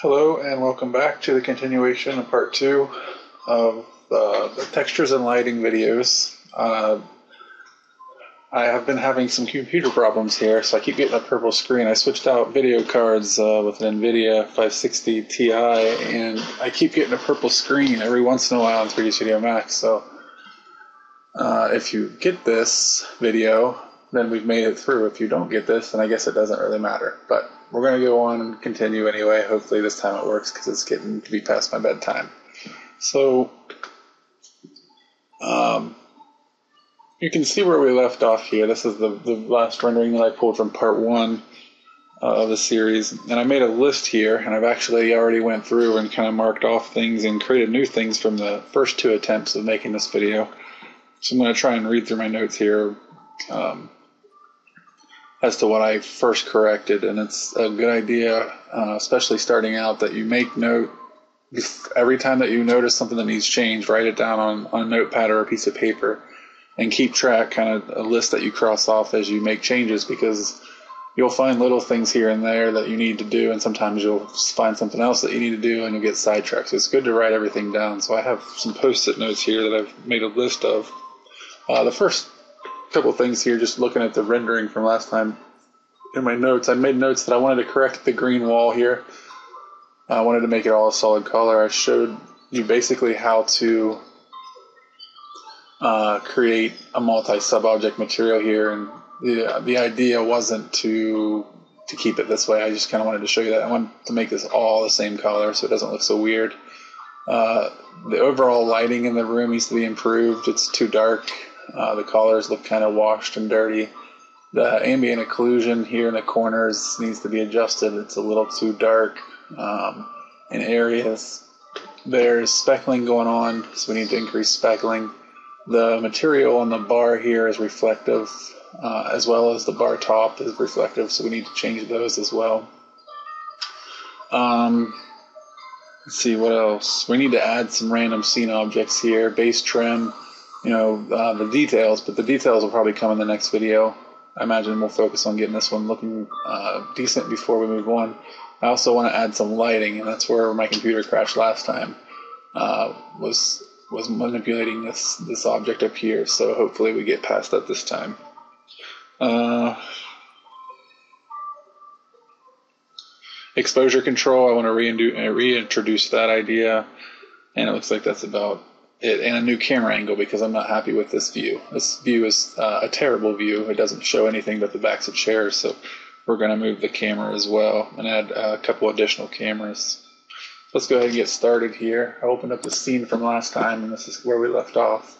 Hello and welcome back to the continuation of part 2 of the textures and lighting videos. I have been having some computer problems here, so I keep getting a purple screen. I switched out video cards with an NVIDIA 560 Ti, and I keep getting a purple screen every once in a while on 3D Studio Max. So if you get this video, then we've made it through. If you don't get this, then I guess it doesn't really matter. But we're going to go on and continue anyway. Hopefully this time it works because it's getting to be past my bedtime. So you can see where we left off here. This is the last rendering that I pulled from part 1 of the series. And I made a list here, and I've actually already went through and kind of marked off things and created new things from the first 2 attempts of making this video. So I'm going to try and read through my notes here as to what I first corrected. And it's a good idea, especially starting out, that you make note every time that you notice something that needs changed. Write it down on a notepad or a piece of paper and keep track, kind of a list that you cross off as you make changes, because you'll find little things here and there that you need to do, and sometimes you'll find something else that you need to do and you'll get sidetracked. So it's good to write everything down. So I have some post-it notes here that I've made a list of. The first couple things here, just looking at the rendering from last time in my notes, I made notes that I wanted to correct the green wall here. I wanted to make it all a solid color. I showed you basically how to create a multi-sub-object material here, and the idea wasn't to keep it this way. I just kind of wanted to show you that. I wanted to make this all the same color so it doesn't look so weird. The overall lighting in the room needs to be improved. It's too dark. The colors look kind of washed and dirty. The ambient occlusion here in the corners needs to be adjusted. It's a little too dark in areas. There's speckling going on, so we need to increase speckling. The material on the bar here is reflective, as well as the bar top is reflective, so we need to change those as well. Let's see what else. We need to add some random scene objects here, base trim, the details, but the details will probably come in the next video. I imagine we'll focus on getting this one looking decent before we move on. I also want to add some lighting, and that's where my computer crashed last time. Was manipulating this object up here, so hopefully we get past that this time. Exposure control, I want to reintroduce that idea, and it looks like that's about it. And a new camera angle, because I'm not happy with this view. This view is a terrible view. It doesn't show anything but the backs of chairs, so we're going to move the camera as well and add a couple additional cameras. Let's go ahead and get started here. I opened up the scene from last time, and this is where we left off.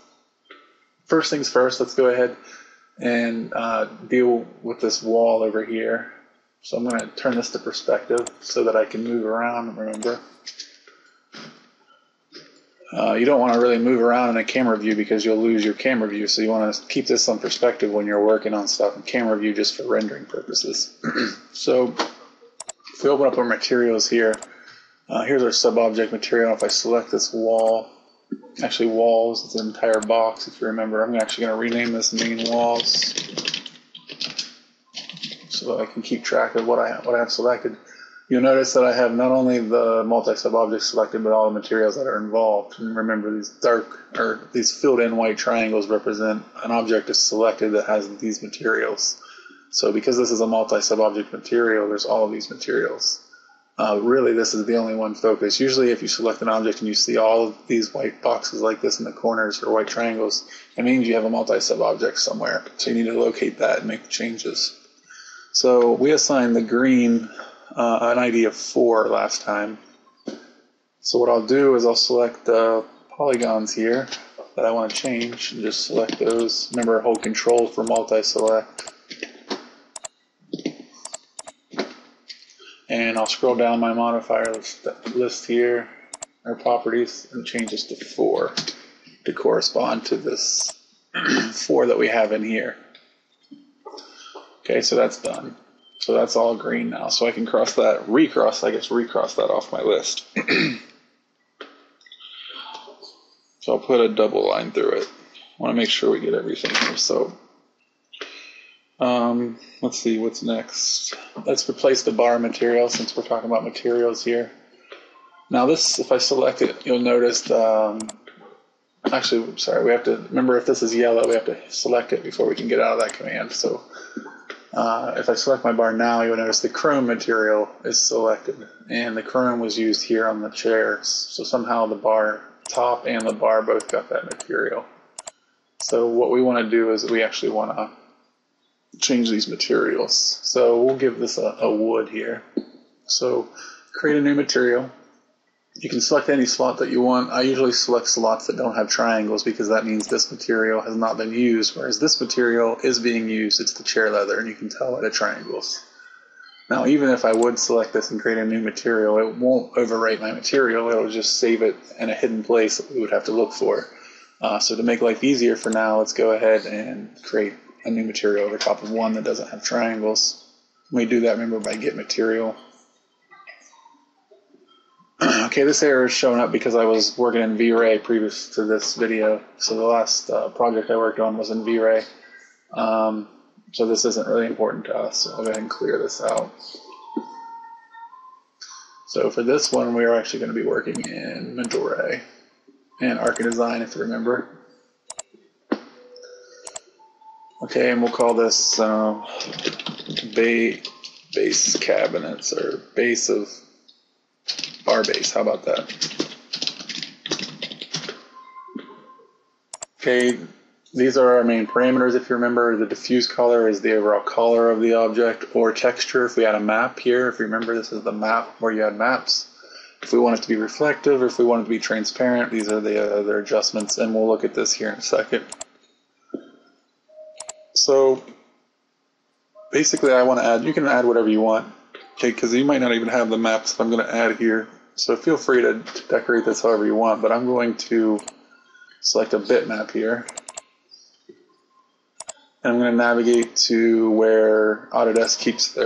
First things first, let's go ahead and deal with this wall over here. So I'm going to turn this to perspective so that I can move around, remember. You don't want to really move around in a camera view because you'll lose your camera view, so you want to keep this on perspective when you're working on stuff, and camera view just for rendering purposes. So if we open up our materials here, here's our sub-object material. If I select this wall, actually walls, it's an entire box if you remember. I'm actually going to rename this main walls so that I can keep track of what I have selected. You'll notice that I have not only the multi-sub-objects selected, but all the materials that are involved. And remember, these filled-in white triangles represent an object is selected that has these materials. So because this is a multi-sub-object material, there's all of these materials. Really, this is the only one focus. Usually if you select an object and you see all of these white boxes like this in the corners or white triangles, it means you have a multi-sub-object somewhere. So you need to locate that and make the changes. So we assigned the green an ID of 4 last time. So what I'll do is I'll select the polygons here that I want to change and just select those. Remember, hold Control for multi-select. And I'll scroll down my modifier list here, or properties, and change this to 4 to correspond to this 4 that we have in here. Okay, so that's done. So that's all green now. So I can recross that off my list. So I'll put a double line through it. I want to make sure we get everything here. So let's see what's next. Let's replace the bar material since we're talking about materials here. Now this, if I select it, you'll notice, actually, sorry, we have to, remember if this is yellow, we have to select it before we can get out of that command. So if I select my bar now, you'll notice the chrome material is selected, and the chrome was used here on the chairs. So somehow the bar top and the bar both got that material. So what we want to do is we actually want to change these materials. So we'll give this a wood here. So create a new material. You can select any slot that you want. I usually select slots that don't have triangles because that means this material has not been used, whereas this material is being used. It's the chair leather, and you can tell by the triangles. Now, even if I would select this and create a new material, it won't overwrite my material. It'll just save it in a hidden place that we would have to look for. So to make life easier for now, let's go ahead and create a new material over top of one that doesn't have triangles. We do that, remember, by get material. Okay, this error is showing up because I was working in V-Ray previous to this video. So the last project I worked on was in V-Ray. So this isn't really important to us. So I'll go ahead and clear this out. So for this one, we are actually going to be working in Mental Ray and Archidesign, if you remember. Okay, and we'll call this base cabinets, or base of bar base. How about that? Okay, these are our main parameters. If you remember, the diffuse color is the overall color of the object, or texture if we had a map here. If you remember, this is the map where you had maps. If we want it to be reflective, or if we want it to be transparent, these are the other adjustments, and we'll look at this here in a second. So basically I want to add, you can add whatever you want, okay, because you might not even have the maps that I'm going to add here. So feel free to decorate this however you want, but I'm going to select a bitmap here. And I'm going to navigate to where Autodesk keeps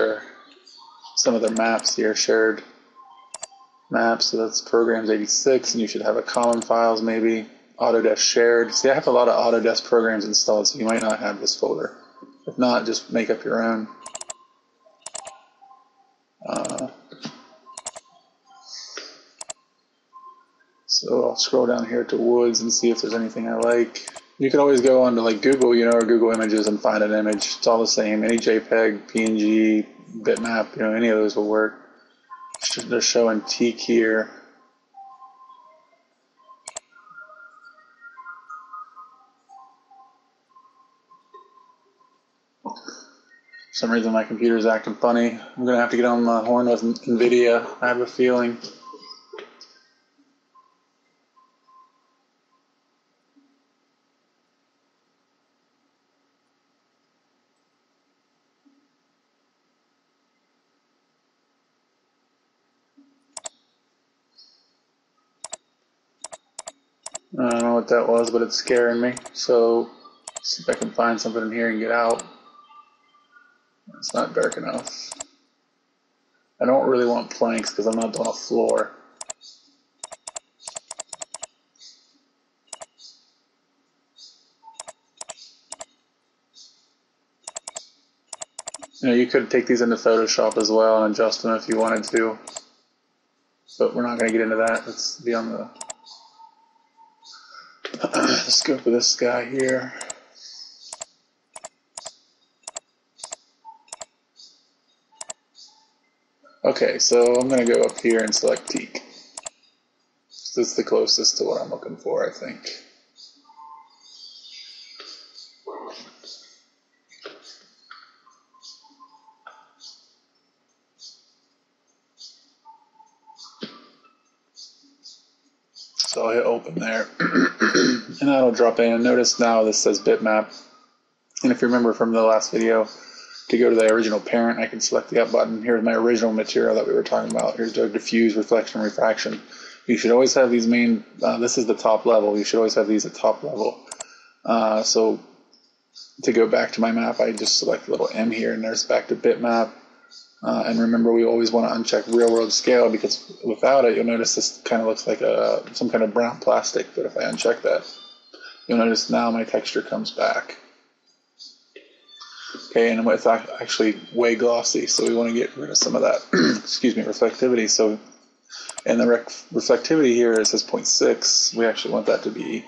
some of their maps here, shared maps. So that's programs 86, and you should have a common files maybe, Autodesk shared. See, I have a lot of Autodesk programs installed, so you might not have this folder. If not, just make up your own. So I'll scroll down here to Woods and see if there's anything I like. You can always go onto like Google, or Google Images and find an image. It's all the same. Any JPEG, PNG, bitmap, any of those will work. They're showing teak here. For some reason my computer's acting funny. I'm going to have to get on the horn with NVIDIA, I have a feeling. I don't know what that was, but it's scaring me. So see if I can find something in here and get out. It's not dark enough. I don't really want planks because I'm not doing a floor. You could take these into Photoshop as well and adjust them if you wanted to. But we're not going to get into that. Let's be on the scope of this guy here. Okay, so I'm going to go up here and select teak. This is the closest to what I'm looking for, I think. So I'll hit open there, and that'll drop in. Notice now this says bitmap. And if you remember from the last video, to go to the original parent, I can select the up button. Here's my original material that we were talking about. Here's the diffuse, reflection, refraction. You should always have these main, this is the top level. You should always have these at top level. So to go back to my map, I just select a little M here, and there's back to bitmap. And remember, we always want to uncheck real world scale, because without it, you'll notice this kind of looks like some kind of brown plastic. But if I uncheck that, you'll notice now my texture comes back. Okay, and it's actually way glossy, so we want to get rid of some of that, excuse me, reflectivity. So And the reflectivity here, it says 0.6. We actually want that to be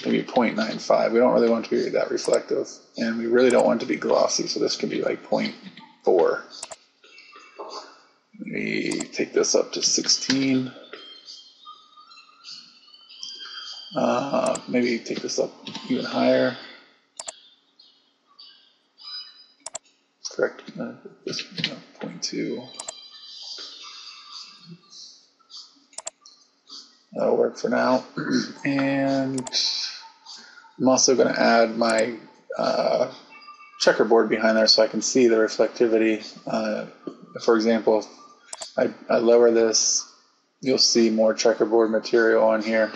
maybe 0.95. We don't really want it to be that reflective. And we really don't want it to be glossy, so this could be like 0.4. We take this up to 16. Maybe take this up even higher. Correct. This 0.2. That'll work for now. And I'm also going to add my checkerboard behind there so I can see the reflectivity. For example, if I lower this, you'll see more checkerboard material on here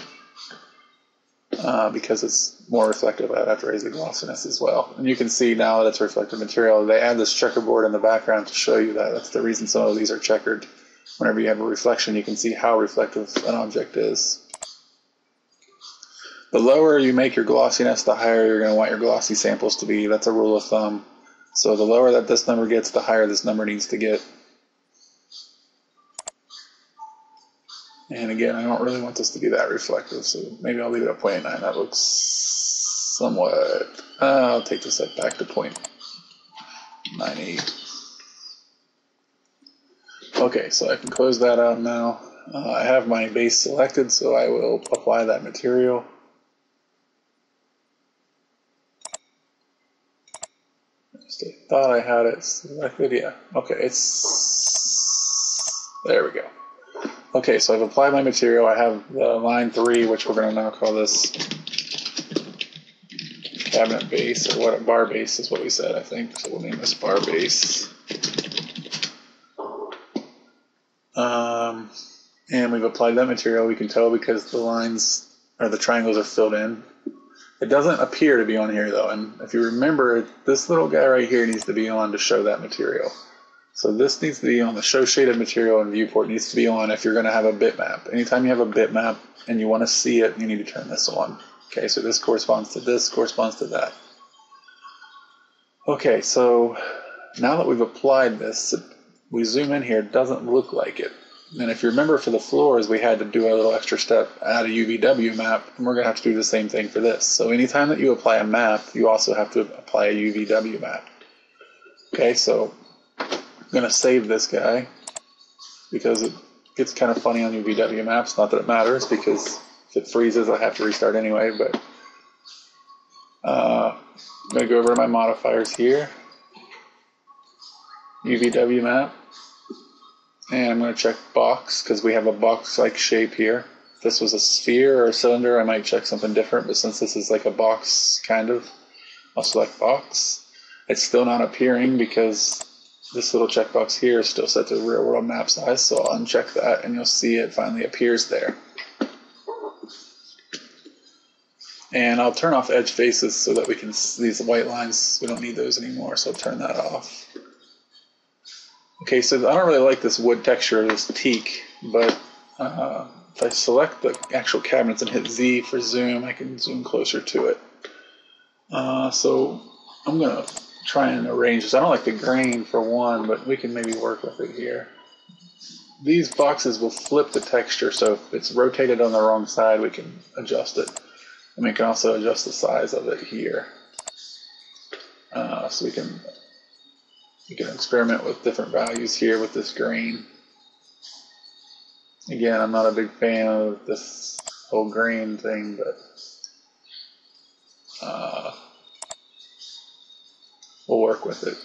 because it's more reflective. I'd have to raise the glossiness as well. And you can see now that it's reflective material. They add this checkerboard in the background to show you that. That's the reason some of these are checkered. Whenever you have a reflection, you can see how reflective an object is. The lower you make your glossiness, the higher you're going to want your glossy samples to be. That's a rule of thumb. So the lower that this number gets, the higher this number needs to get. And again, I don't really want this to be that reflective, so maybe I'll leave it at 0.9. That looks somewhat... I'll take this up back to 0.98. Okay, so I can close that out now. I have my base selected, so I will apply that material. I thought I had it selected. Yeah. Okay, there we go. Okay, so I've applied my material. I have the line 3, which we're going to now call this cabinet base, or what, bar base is what we said, I think. So we'll name this bar base. And we've applied that material. We can tell because the lines, or the triangles, are filled in. It doesn't appear to be on here though, and if you remember, this little guy right here needs to be on to show that material. So this needs to be on, the show shaded material and viewport needs to be on if you're going to have a bitmap. Anytime you have a bitmap and you want to see it, you need to turn this on. Okay, so this corresponds to this, corresponds to that. Okay, so now that we've applied this, we zoom in here, it doesn't look like it. And if you remember for the floors, we had to do a little extra step, add a UVW map, and we're going to have to do the same thing for this. So anytime that you apply a map, you also have to apply a UVW map. Okay, so I'm going to save this guy because it gets kind of funny on UVW maps. Not that it matters because if it freezes, I have to restart anyway, but I'm going to go over to my modifiers here, UVW map. And I'm going to check box because we have a box-like shape here. If this was a sphere or a cylinder, I might check something different, but since this is like a box, kind of, I'll select box. It's still not appearing because this little checkbox here is still set to real-world map size, so I'll uncheck that and you'll see it finally appears there. And I'll turn off edge faces so that we can see these white lines. We don't need those anymore, so I'll turn that off. Okay, so I don't really like this wood texture, this teak, but if I select the actual cabinets and hit Z for zoom, I can zoom closer to it. So I'm going to try and arrange this. I don't like the grain for one, but we can maybe work with it here. These boxes will flip the texture, so if it's rotated on the wrong side, we can adjust it. And we can also adjust the size of it here. So we can experiment with different values here with this grain. Again, I'm not a big fan of this whole grain thing, but we'll work with it.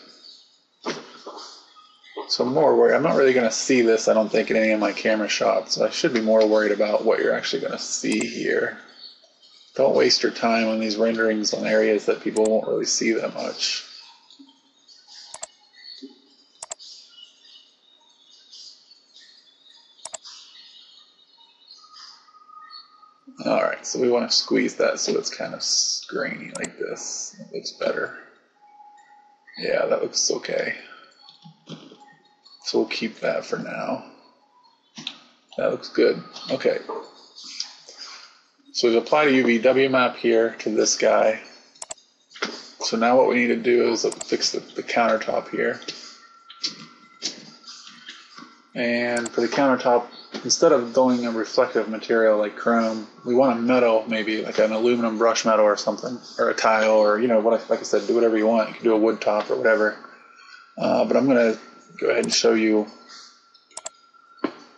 So I'm more worried. I'm not really going to see this, I don't think, in any of my camera shots. So I should be more worried about what you're actually going to see here. Don't waste your time on these renderings on areas that people won't really see that much. Alright, so we want to squeeze that so it's kind of grainy like this. It looks better. Yeah, that looks okay. So we'll keep that for now. That looks good. Okay. So we've applied a UVW map here to this guy. So now what we need to do is fix the countertop here. And for the countertop, instead of doing a reflective material like chrome, we want a metal, maybe like an aluminum brush metal or something, or a tile, or like I said, do whatever you want. You can do a wood top or whatever. But I'm going to go ahead and show you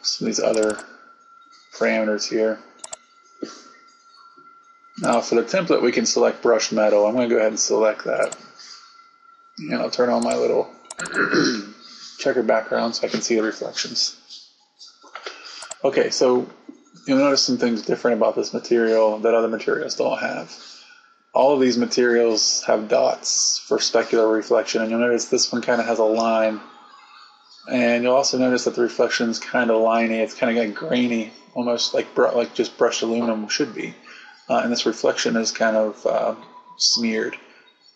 some of these other parameters here. Now for the template, we can select brushed metal. I'm going to go ahead and select that. And I'll turn on my little checker background so I can see the reflections. Okay, so you'll notice some things different about this material that other materials don't have. All of these materials have dots for specular reflection, and you'll notice this one kind of has a line. And you'll also notice that the reflection is kind of liney. It's kind of got grainy, almost like just brushed aluminum should be. And this reflection is kind of smeared.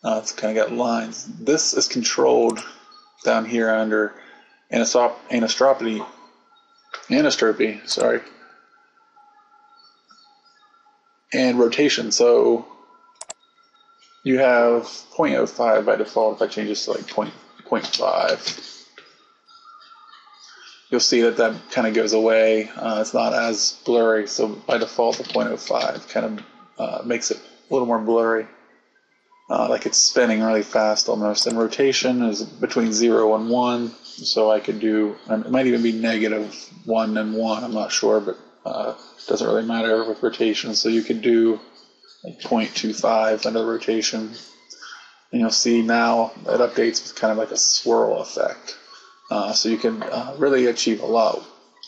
It's kind of got lines. This is controlled down here under anisotropy, and rotation. So you have 0.05 by default. If I change this to like 0.5, you'll see that kind of goes away. It's not as blurry. So by default, the 0.05 kind of makes it a little more blurry. Like it's spinning really fast almost. And rotation is between 0 and 1. So I could do, it might even be -1 and 1, I'm not sure, but it doesn't really matter with rotation. So you could do like 0.25 under the rotation. And you'll see now it updates with kind of like a swirl effect. So you can really achieve a lot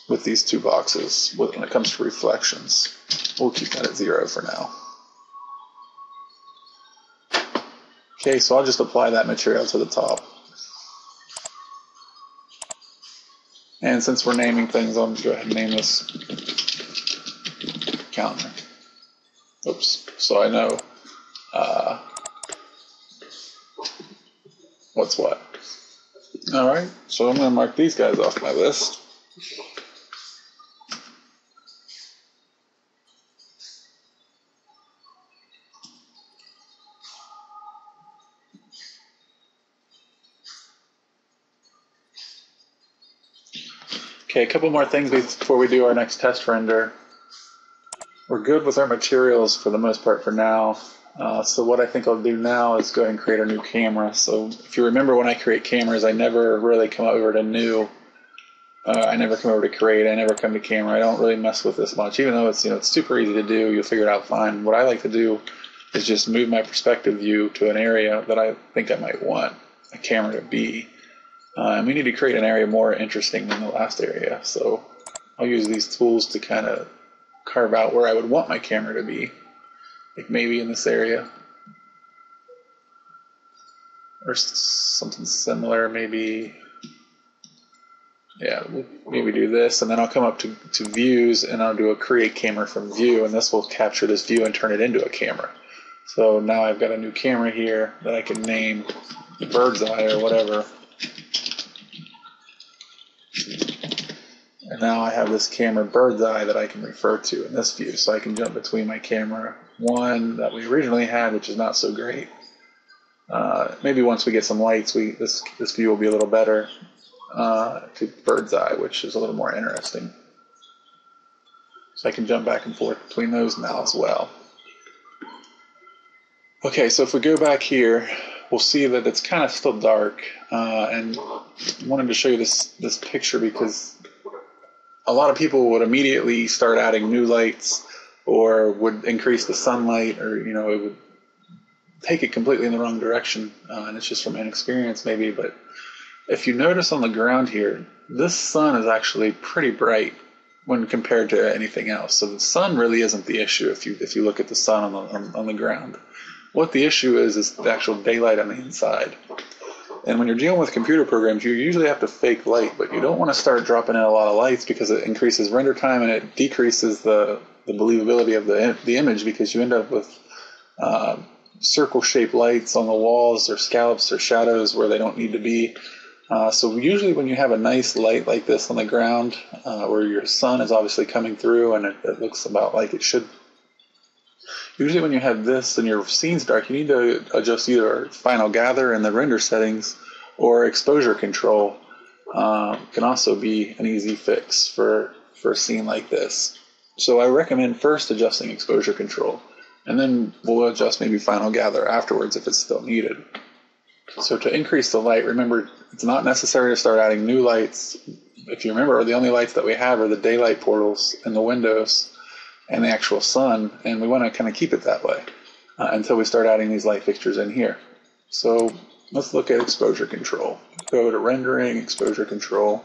with these two boxes when it comes to reflections. We'll keep that at 0 for now. Okay, so I'll just apply that material to the top. And since we're naming things, I'll go ahead and name this counter. Oops, so I know what's what. Alright, so I'm going to mark these guys off my list. Okay, a couple more things before we do our next test render. We're good with our materials for the most part for now. So what I think I'll do now is go ahead and create a new camera. So if you remember, when I create cameras, I never really come over to new. I never come over to create. I never come to camera. I don't really mess with this much, even though it's it's super easy to do. You'll figure it out fine. What I like to do is just move my perspective view to an area that I think I might want a camera to be. And we need to create an area more interesting than the last area. So I'll use these tools to kind of carve out where I would want my camera to be. Like maybe in this area. Or something similar, maybe. Yeah, maybe do this, and then I'll come up to views, and I'll do a create camera from view, and this will capture this view and turn it into a camera. So now I've got a new camera here that I can name bird's eye or whatever. And now I have this camera bird's eye that I can refer to in this view. So I can jump between my camera 1 that we originally had, which is not so great. Maybe once we get some lights, this view will be a little better, to bird's eye, which is a little more interesting. So I can jump back and forth between those now as well. Okay, so if we go back here, we'll see that it's kind of still dark. And I wanted to show you this picture because a lot of people would immediately start adding new lights or would increase the sunlight, or it would take it completely in the wrong direction. And it's just from inexperience maybe, but if you notice on the ground here, this sun is actually pretty bright when compared to anything else. So the sun really isn't the issue if you look at the sun on the ground. What the issue is the actual daylight on the inside. And when you're dealing with computer programs, you usually have to fake light, but you don't want to start dropping in a lot of lights because it increases render time and it decreases the believability of the image, because you end up with circle-shaped lights on the walls or scallops or shadows where they don't need to be. So usually when you have a nice light like this on the ground, where your sun is obviously coming through and it looks about like it should, usually when you have this and your scene's dark, you need to adjust either final gather in the render settings or exposure control. can also be an easy fix for a scene like this. So I recommend first adjusting exposure control, and then we'll adjust maybe final gather afterwards if it's still needed. So to increase the light, remember, it's not necessary to start adding new lights. If you remember, the only lights that we have are the daylight portals and the windows and the actual sun, and we want to kind of keep it that way until we start adding these light fixtures in here. So let's look at exposure control. Go to rendering, exposure control.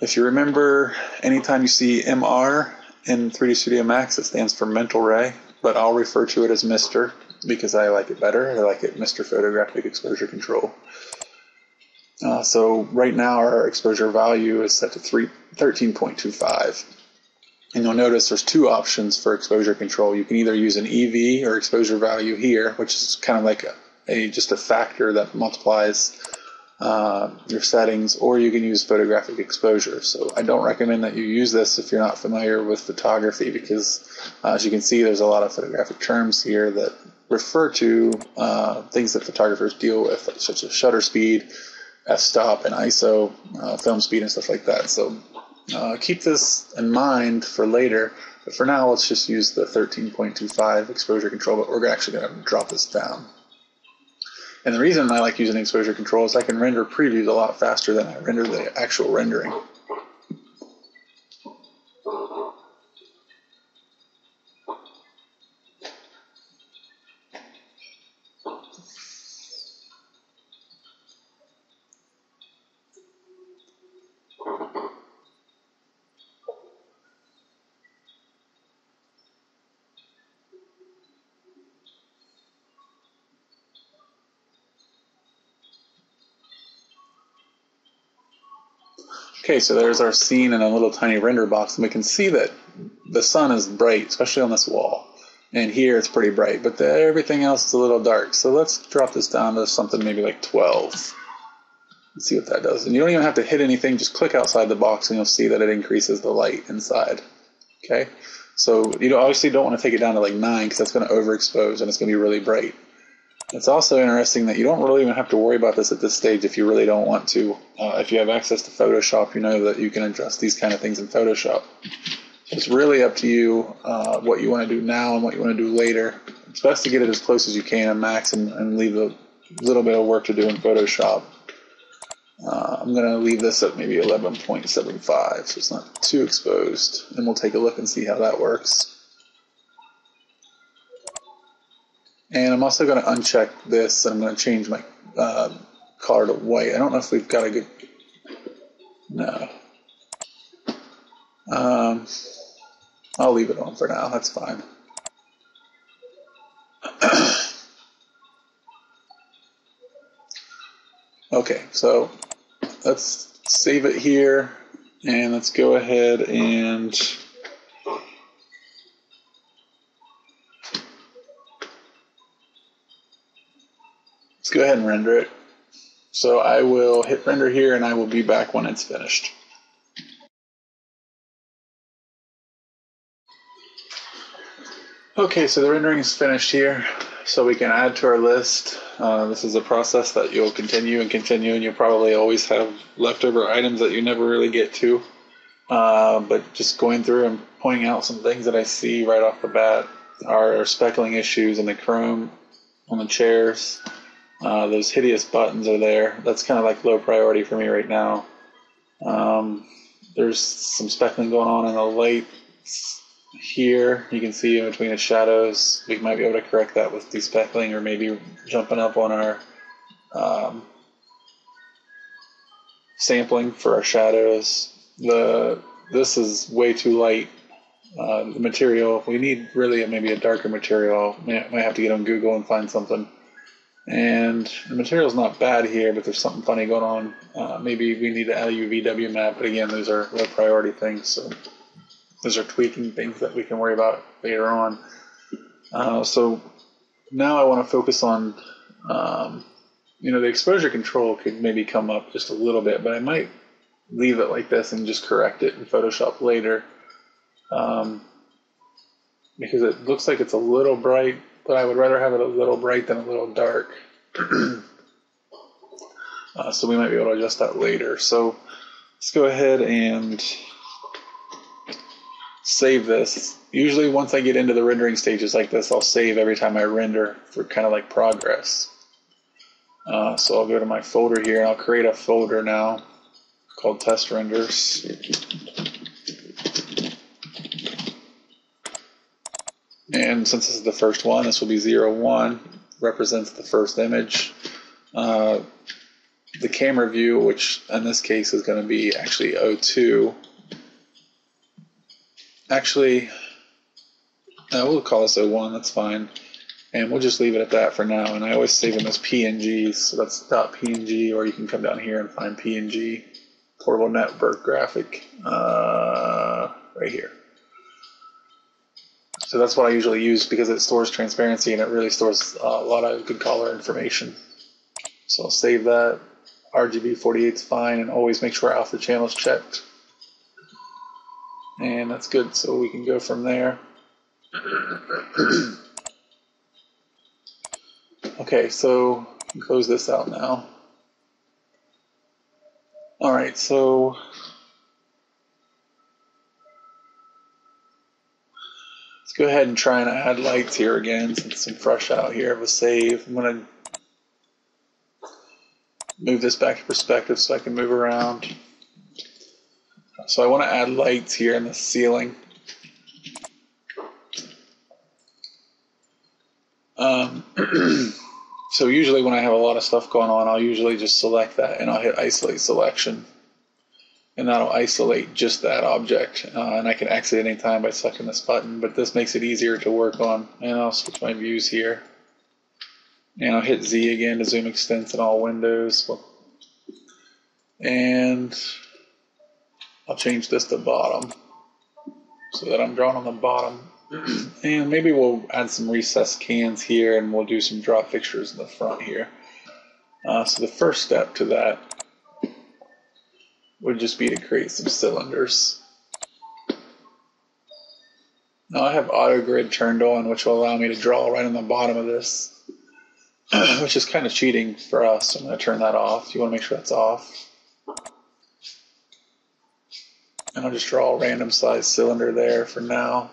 If you remember, anytime you see MR in 3D Studio Max, it stands for mental ray, but I'll refer to it as Mr. because I like it better. I like it Mr. Photographic Exposure Control. So right now our exposure value is set to 13.25. And you'll notice there's two options for exposure control. You can either use an EV or exposure value here, which is kind of like just a factor that multiplies your settings, or you can use photographic exposure. So I don't recommend that you use this if you're not familiar with photography, because as you can see, there's a lot of photographic terms here that refer to things that photographers deal with, such as shutter speed, f-stop, and ISO, film speed, and stuff like that. So keep this in mind for later, but for now let's just use the 13.25 exposure control, but we're actually going to drop this down. And the reason I like using exposure control is I can render previews a lot faster than I render the actual rendering. Okay, so there's our scene in a little tiny render box, and we can see that the sun is bright, especially on this wall. And here it's pretty bright, but everything else is a little dark. So let's drop this down to something maybe like 12. Let's see what that does. And you don't even have to hit anything, just click outside the box and you'll see that it increases the light inside. Okay, so you obviously don't want to take it down to like 9 because that's going to overexpose and it's going to be really bright. It's also interesting that you don't really even have to worry about this at this stage if you really don't want to. If you have access to Photoshop, you know that you can adjust these kind of things in Photoshop. It's really up to you what you want to do now and what you want to do later. It's best to get it as close as you can in Max and leave a little bit of work to do in Photoshop. I'm going to leave this at maybe 11.75, so it's not too exposed. And we'll take a look and see how that works. And I'm also going to uncheck this, and I'm going to change my color to white. I don't know if we've got a good... No. I'll leave it on for now. That's fine. Okay, so let's save it here, and let's go ahead and... let's go ahead and render it. So I will hit render here, and I will be back when it's finished. Okay, so the rendering is finished here, so we can add to our list. This is a process that you'll continue, and you'll probably always have leftover items that you never really get to. But just going through and pointing out some things that I see right off the bat are speckling issues in the chrome on the chairs. Those hideous buttons are there. That's kind of like low priority for me right now. There's some speckling going on in the light here. You can see in between the shadows. We might be able to correct that with despeckling, or maybe jumping up on our sampling for our shadows. This is way too light. The material, we need really maybe a darker material. Might have to get on Google and find something. And the material's not bad here, but there's something funny going on. Maybe we need to add a UVW map, but again, those are low priority things. So those are tweaking things that we can worry about later on. So now I want to focus on, the exposure control could maybe come up just a little bit, but I might leave it like this and just correct it in Photoshop later. Because it looks like it's a little bright, but I would rather have it a little bright than a little dark. So we might be able to adjust that later. So let's go ahead and save this. Usually once I get into the rendering stages like this, I'll save every time I render for kind of like progress. So I'll go to my folder here and I'll create a folder now called test renders. And since this is the first one, this will be 01, represents the first image. The camera view, which in this case is going to be actually 02. Actually, we'll call this 01, that's fine. And we'll just leave it at that for now. And I always save them as PNGs, so that's .png, or you can come down here and find PNG, portable network graphic, right here. So that's what I usually use because it stores transparency and it really stores a lot of good color information. So I'll save that. RGB 48 is fine, and always make sure alpha channel is checked. And that's good, so we can go from there. Okay, so we can close this out now. All right, so let's go ahead and try and add lights here again since I'm fresh out here of a save. I'm going to move this back to perspective so I can move around. So I want to add lights here in the ceiling. So usually when I have a lot of stuff going on, I'll usually just select that and I'll hit isolate selection. And that'll isolate just that object. And I can exit anytime by selecting this button, but this makes it easier to work on. And I'll switch my views here. And I'll hit Z again to zoom extents in all windows. And I'll change this to bottom so that I'm drawn on the bottom. And maybe we'll add some recessed cans here and we'll do some drop fixtures in the front here. So the first step to that would just be to create some cylinders. Now I have auto grid turned on, which will allow me to draw right on the bottom of this, which is kind of cheating for us. So I'm going to turn that off. You want to make sure that's off. And I'll just draw a random size cylinder there for now.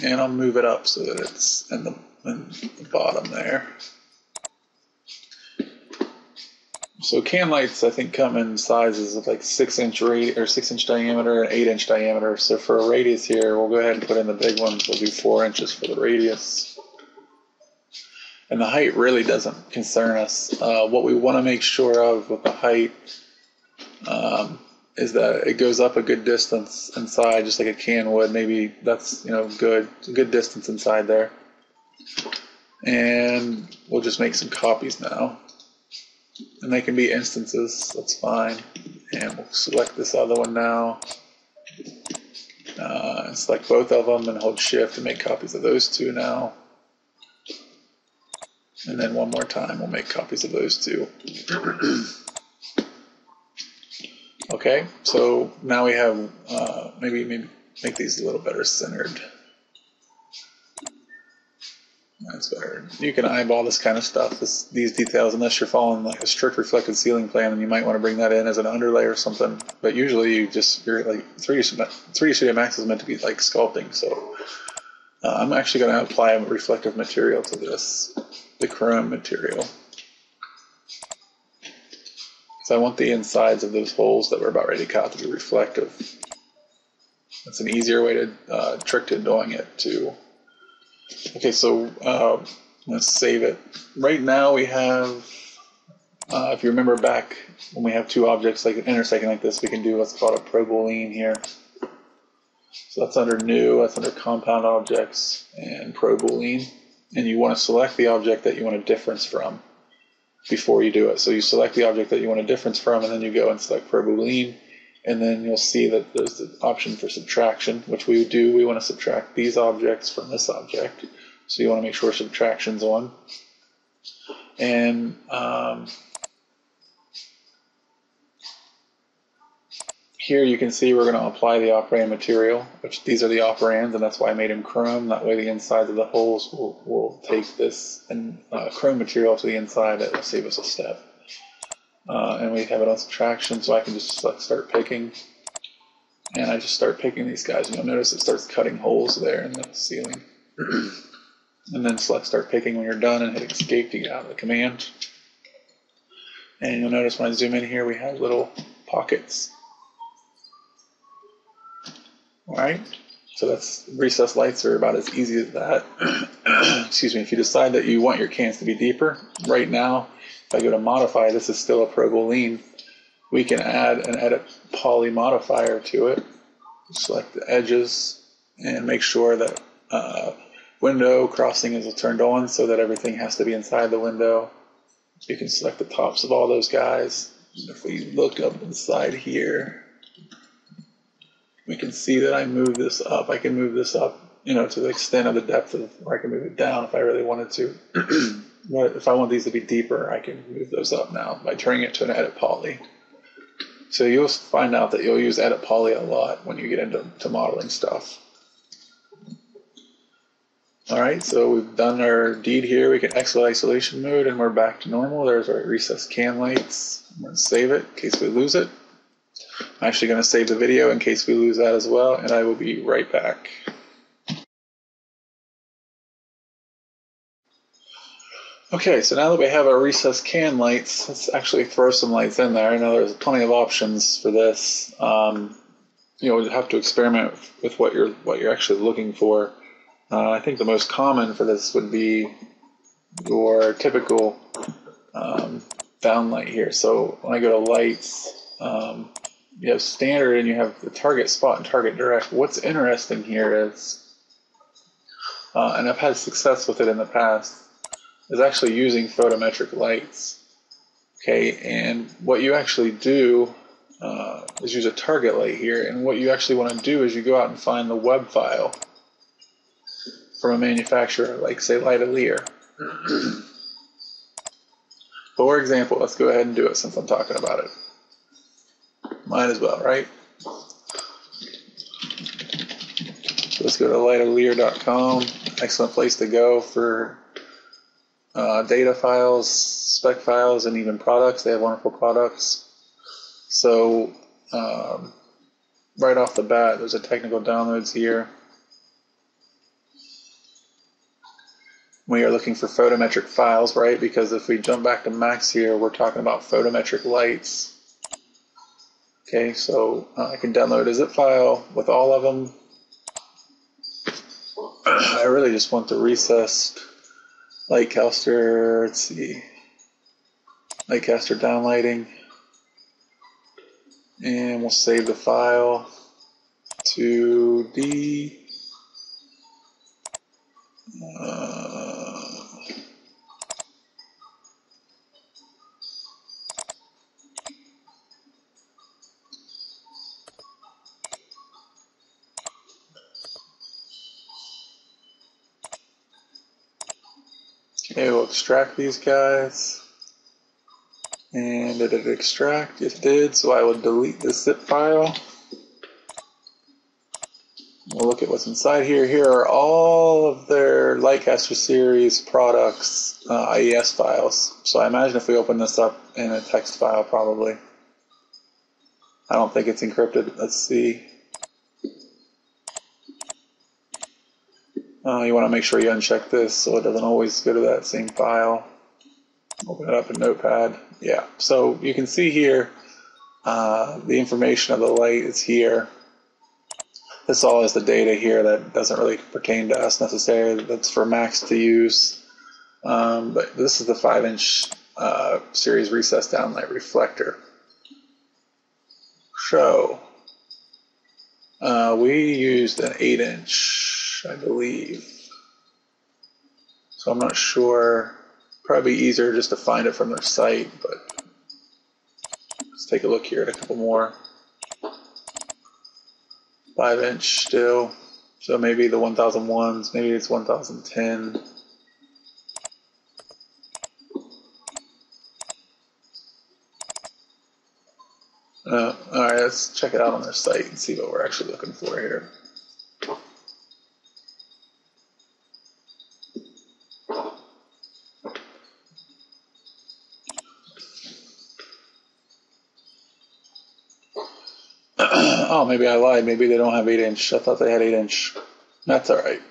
And I'll move it up so that it's in the bottom there. So can lights, I think, come in sizes of like 6-inch radius or 6-inch diameter and 8-inch diameter. So for a radius here, we'll go ahead and put in the big ones. We'll do 4 inches for the radius. And the height really doesn't concern us. What we want to make sure of with the height is that it goes up a good distance inside, just like a can would. Maybe that's, good. It's a good distance inside there. And we'll just make some copies now. And they can be instances, that's fine. And we'll select this other one now. Select both of them and hold shift to make copies of those two now. And then one more time, we'll make copies of those two. Okay, so now we have, maybe make these a little better centered. That's better. You can eyeball this kind of stuff, these details, unless you're following like a strict reflective ceiling plan, and you might want to bring that in as an underlay or something. But usually you're like 3D Studio Max is meant to be like sculpting, so I'm actually going to apply a reflective material to this, the chrome material. So I want the insides of those holes that we're about ready to cut to be reflective. That's an easier way to trick to doing it too. Okay, so let's save it. Right now we have, if you remember back when we have two objects like intersecting like this, we can do what's called a pro boolean here. So that's under new, that's under compound objects and pro boolean. And you want to select the object that you want a difference from before you do it. So you select the object that you want a difference from, and then you go and select pro boolean, and then you'll see that there's the option for subtraction, which we do. We want to subtract these objects from this object. So you want to make sure subtraction's on. And here you can see we're going to apply the operand material, which these are the operands, and that's why I made them chrome. That way the insides of the holes will take this and chrome material to the inside. That will save us a step. and we have it on subtraction, so I can just like start picking, and I just start picking these guys, and you'll notice it starts cutting holes there in the ceiling. And then select start picking when you're done and hit escape to get out of the command. And you'll notice when I zoom in here we have little pockets. Alright, so that's recessed lights are about as easy as that. Excuse me. If you decide that you want your cans to be deeper, right now if I go to modify, this is still a Pro Boolean, we can add an edit poly modifier to it. Select the edges and make sure that window crossing is turned on so that everything has to be inside the window. You can select the tops of all those guys. And if we look up inside here, we can see that I move this up. I can move this up, to the extent of the depth of, or I can move it down if I really wanted to. But if I want these to be deeper, I can move those up now by turning it to an edit poly. So you'll find out that you'll use edit poly a lot when you get into modeling stuff. Alright, so we've done our deed here. We can exit isolation mode and we're back to normal. There's our recessed can lights. I'm going to save it in case we lose it. I'm actually going to save the video in case we lose that as well, and I will be right back. Okay, so now that we have our recessed can lights, let's actually throw some lights in there. I know there's plenty of options for this. You have to experiment with what you're actually looking for. I think the most common for this would be your typical downlight here. So when I go to lights, you have standard and you have the target spot and target direct. What's interesting here is, and I've had success with it in the past, is actually using photometric lights. Okay, and what you actually do is use a target light here, and what you actually want to do is you go out and find the web file from a manufacturer, like say Autodesk. For example, let's go ahead and do it since I'm talking about it. Might as well, right? So let's go to lightolier.com. Excellent place to go for data files, spec files, and even products. They have wonderful products. So right off the bat, there's a technical downloads here. We are looking for photometric files, right? Because if we jump back to Max here, we're talking about photometric lights. Okay, so I can download a zip file with all of them. I really just want the recessed Lightcaster, let's see, Lightcaster downlighting. And we'll save the file to D. Okay, we'll extract these guys. And did it extract? It did, so I will delete this zip file. We'll look at what's inside here. Here are all of their Lightcaster series products, IES files. So I imagine if we open this up in a text file, probably. I don't think it's encrypted. Let's see. You want to make sure you uncheck this so it doesn't always go to that same file. Open it up in Notepad. Yeah, so you can see here the information of the light is here. This all is the data here that doesn't really pertain to us necessarily. That's for Max to use. But this is the 5-inch series recessed downlight reflector. So we used an 8-inch, I believe. So I'm not sure. Probably easier just to find it from their site, but let's take a look here at a couple more. 5-inch still, so maybe the 1001s, maybe it's 1010. Alright, let's check it out on their site and see what we're actually looking for here. Oh, maybe I lied. Maybe they don't have 8-inch. I thought they had 8-inch. That's all right.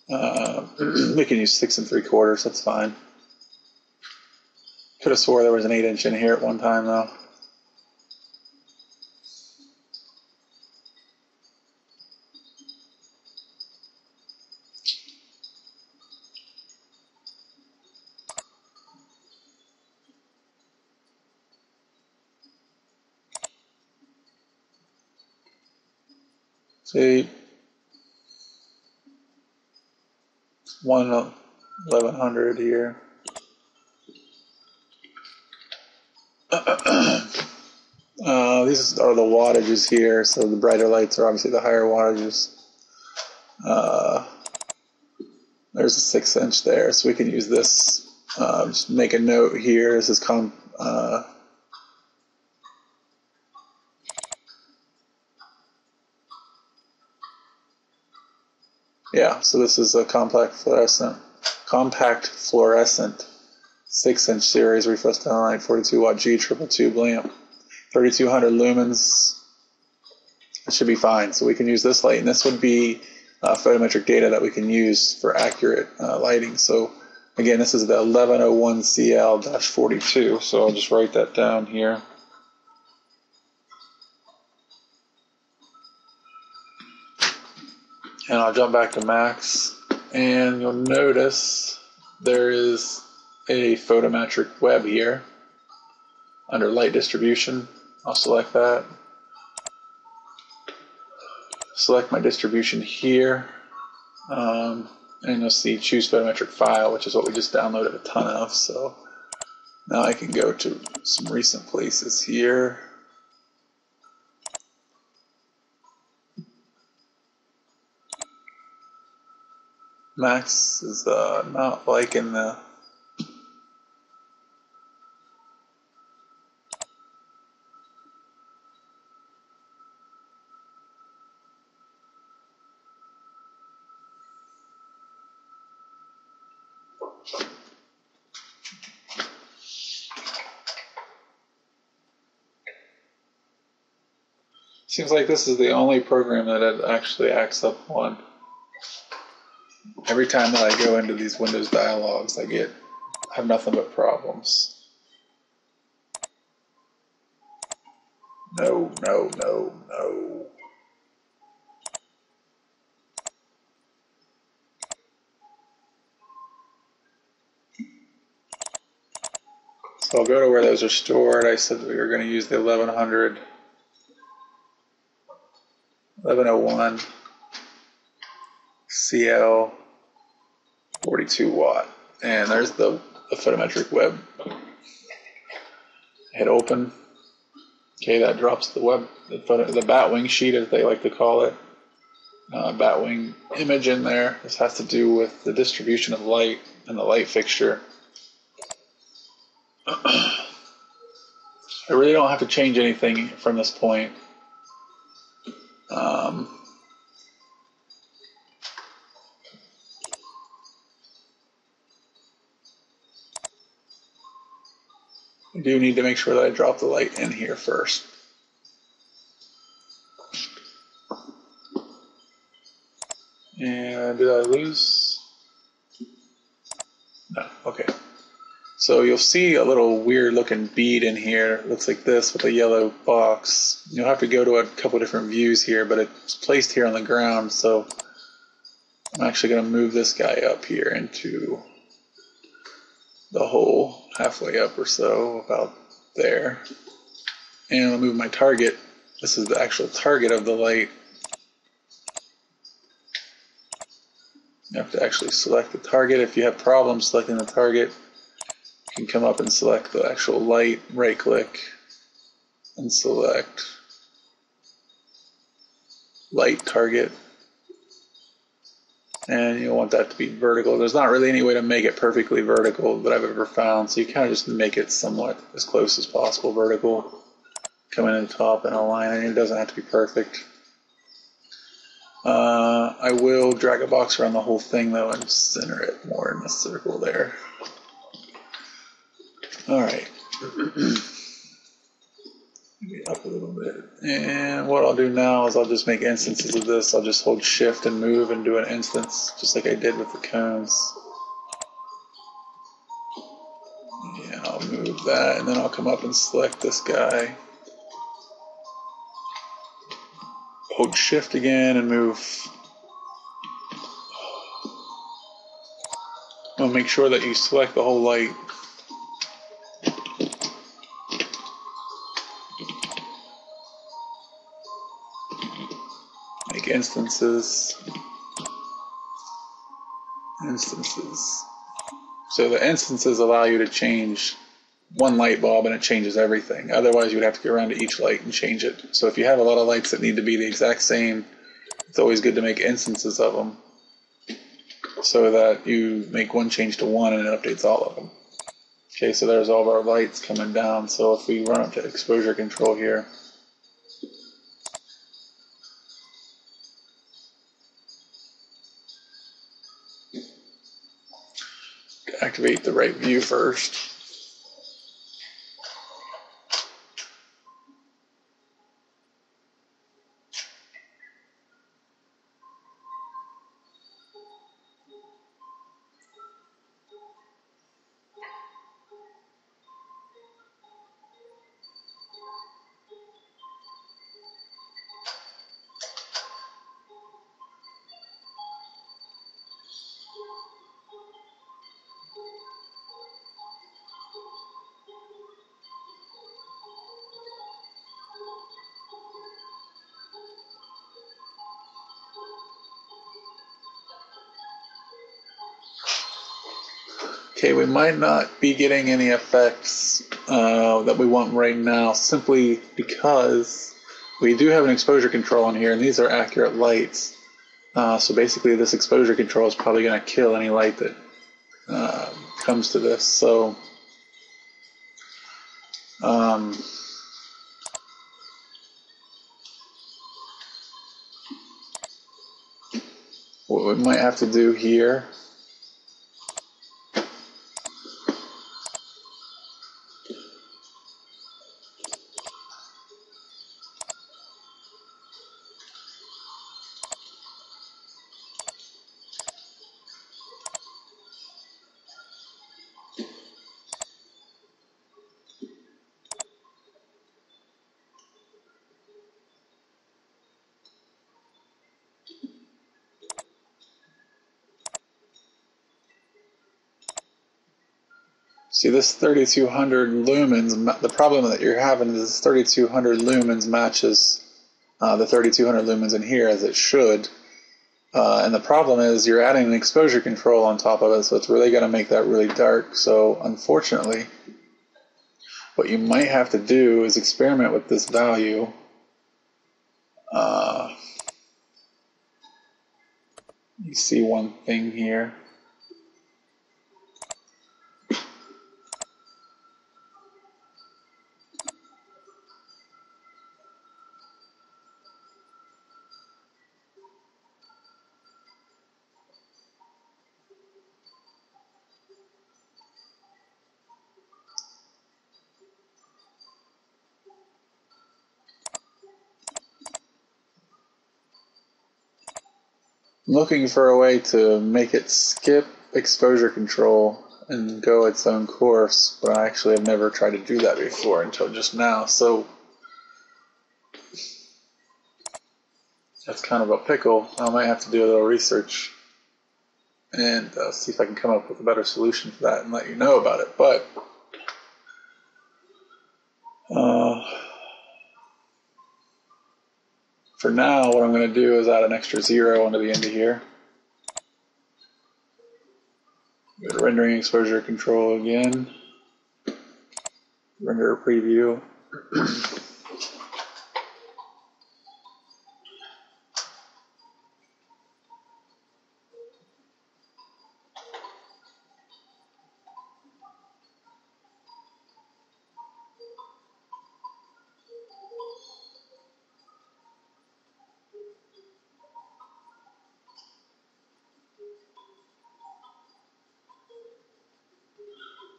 We can use 6 3/4. That's fine. Could have swore there was an 8-inch in here at one time, though. See, 1100 here. These are the wattages here, so the brighter lights are obviously the higher wattages. There's a 6-inch there, so we can use this. Just make a note here. This is yeah, so this is a compact fluorescent 6-inch series reflex downlight 42 watt G triple tube lamp, 3200 lumens. It should be fine. So we can use this light, and this would be photometric data that we can use for accurate lighting. So again, this is the 1101CL-42. So I'll just write that down here. And I'll jump back to Max, and you'll notice there is a photometric web here under light distribution. I'll select that. Select my distribution here, and you'll see choose photometric file, which is what we just downloaded a ton of. So now I can go to some recent places here. Max is not liking the Seems like this is the only program that it actually acts up on. Every time that I go into these Windows dialogues, I have nothing but problems. No, no, no, no. So I'll go to where those are stored. I said we were going to use the 1101 CL 42 watt. And there's the photometric web. Hit open. Okay, that drops the the Batwing sheet, as they like to call it. Batwing image in there. This has to do with the distribution of light and the light fixture. I really don't have to change anything from this point. I do need to make sure that I drop the light in here first. And did I lose? No, okay. So you'll see a little weird looking bead in here. It looks like this with a yellow box. You'll have to go to a couple different views here, but it's placed here on the ground. So I'm actually going to move this guy up here into the hole halfway up or so, about there. And I'll move my target. This is the actual target of the light. You have to actually select the target. If you have problems selecting the target, you can come up and select the actual light, right click, and select light target. And you'll want that to be vertical. There's not really any way to make it perfectly vertical that I've ever found, so you kind of just make it somewhat as close as possible vertical. Come in at the top and align it. It doesn't have to be perfect. I will drag a box around the whole thing though and center it more in the circle there. All right. up a little bit. And what I'll do now is I'll just make instances of this. I'll just hold shift and move and do an instance, just like I did with the cones. Yeah, I'll move that, and then I'll come up and select this guy. Hold shift again and move. I'll make sure that you select the whole light. Make instances. So the instances allow you to change one light bulb and it changes everything. Otherwise, you'd have to go around to each light and change it. So if you have a lot of lights that need to be the exact same, it's always good to make instances of them so that you make one change to one and it updates all of them. Okay, so there's all of our lights coming down. So if we run up to exposure control here, activate the right view first. Okay, we might not be getting any effects that we want right now simply because we do have an exposure control in here and these are accurate lights. So basically this exposure control is probably going to kill any light that comes to this. So what we might have to do here see this 3200 lumens, the problem that you're having is this 3200 lumens matches the 3200 lumens in here as it should. And the problem is you're adding an exposure control on top of it, so it's really going to make that really dark. So unfortunately, what you might have to do is experiment with this value. You see one thing here. I'm looking for a way to make it skip exposure control and go its own course, but I actually have never tried to do that before until just now, so that's kind of a pickle. I might have to do a little research and see if I can come up with a better solution for that and let you know about it. But for now, what I'm going to do is add an extra 0 onto the end of here. Go to rendering exposure control again. Render preview.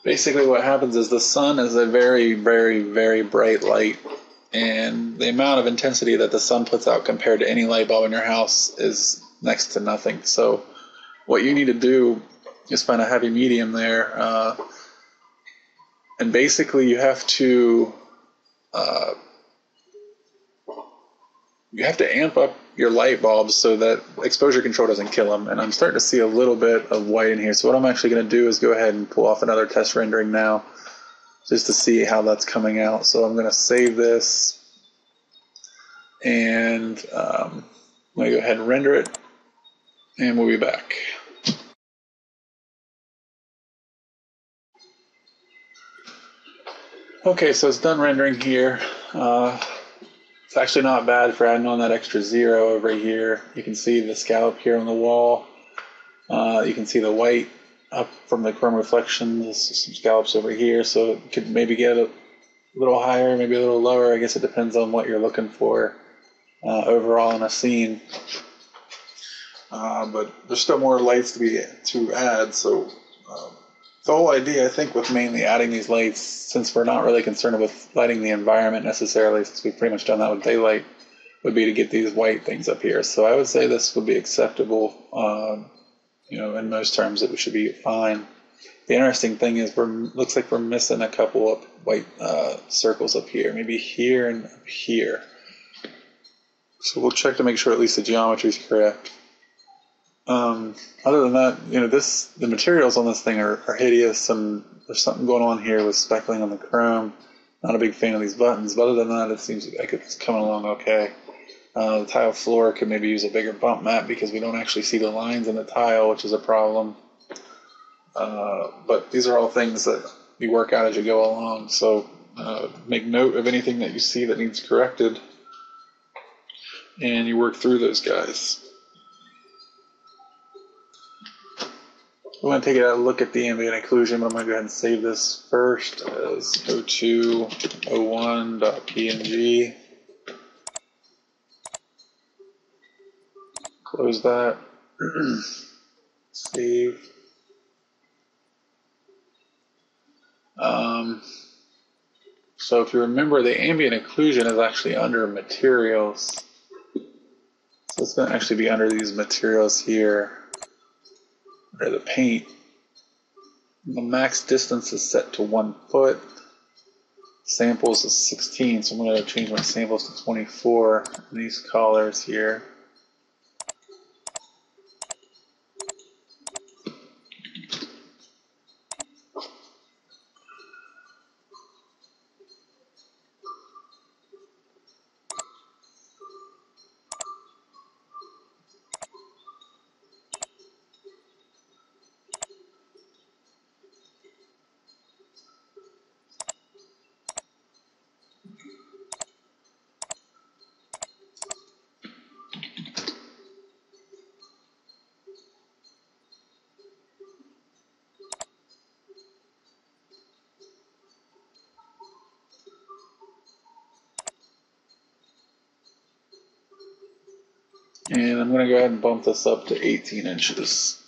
Basically what happens is the sun is a very, very, very bright light. and the amount of intensity that the sun puts out compared to any light bulb in your house is next to nothing. So what you need to do is find a happy medium there, and basically you have to amp up your light bulbs so that exposure control doesn't kill them. And I'm starting to see a little bit of white in here. So what I'm actually going to do is go ahead and pull off another test rendering now just to see how that's coming out. So I'm going to save this, and I'm going to go ahead and render it, and we'll be back. Okay, so it's done rendering here. It's actually not bad for adding on that extra 0 over here. You can see the scallop here on the wall. You can see the white up from the chrome reflections, some scallops over here, so it could maybe get a little higher, maybe a little lower. I guess it depends on what you're looking for overall in a scene. But there's still more lights to add, so the whole idea, I think, with mainly adding these lights, since we're not really concerned with lighting the environment necessarily, since we've pretty much done that with daylight, would be to get these white things up here. So I would say this would be acceptable. In most terms, it should be fine. The interesting thing is, looks like we're missing a couple of white circles up here, maybe here and up here. So we'll check to make sure at least the geometry is correct. Other than that, the materials on this thing are hideous, and there's something going on here with speckling on the chrome. Not a big fan of these buttons, but other than that, it seems like it's coming along okay. The tile floor could maybe use a bigger bump mat because we don't actually see the lines in the tile, which is a problem. But these are all things that you work out as you go along, so make note of anything that you see that needs corrected, and you work through those guys. We're going to take a look at the ambient occlusion, but I'm going to go ahead and save this first as O201.png. Close that. Save. So if you remember, the ambient occlusion is actually under materials. So it's going to actually be under these materials here, under the paint. The max distance is set to 1 foot. Samples is 16, so I'm going to change my samples to 24 in these colors here. And I'm going to go ahead and bump this up to 18 inches.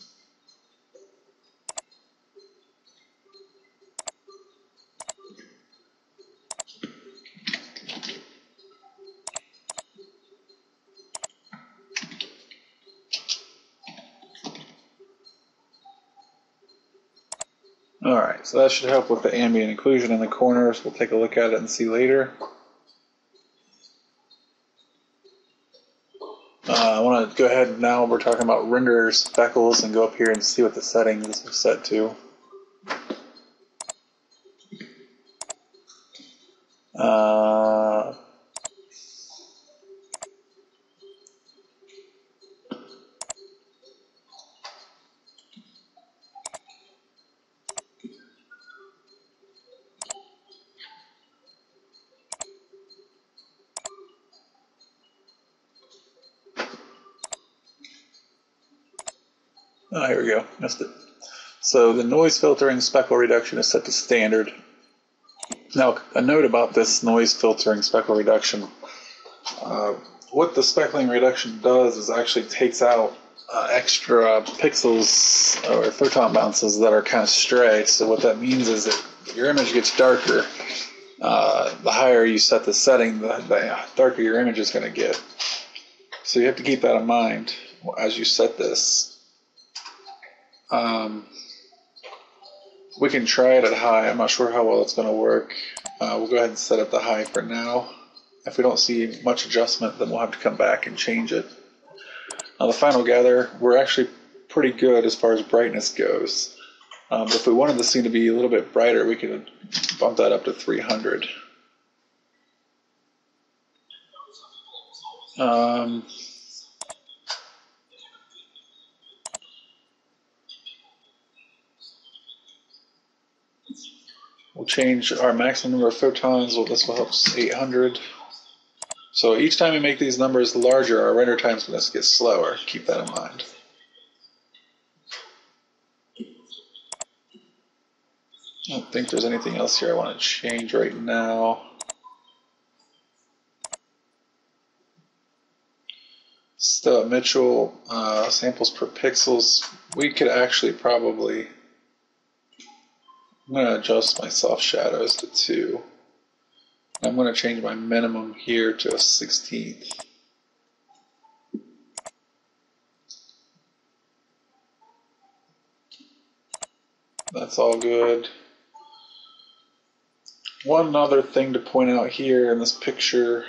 Alright, so that should help with the ambient occlusion in the corners. We'll take a look at it and see later. I want to go ahead now, we're talking about render speckles, and go up here and see what the settings are set to. Oh, here we go. Missed it. So the noise filtering speckle reduction is set to standard. Now, a note about this noise filtering speckle reduction. What the speckling reduction does is actually takes out extra pixels or photon bounces that are kind of stray. So what that means is that your image gets darker the higher you set the setting, the darker your image is going to get. So you have to keep that in mind as you set this. We can try it at high. I'm not sure how well it's going to work. We'll go ahead and set it to high for now. If we don't see much adjustment, then we'll have to come back and change it. Now the final gather, we're actually pretty good as far as brightness goes. If we wanted the scene to be a little bit brighter, we could bump that up to 300. We'll change our maximum number of photons. Well, this will help us 800. So each time we make these numbers larger, our render time is going to get slower. Keep that in mind. I don't think there's anything else here I want to change right now. Still at Mitchell, samples per pixels. We could actually probably, I'm going to adjust my soft shadows to 2. I'm going to change my minimum here to a 16th. That's all good. One other thing to point out here in this picture.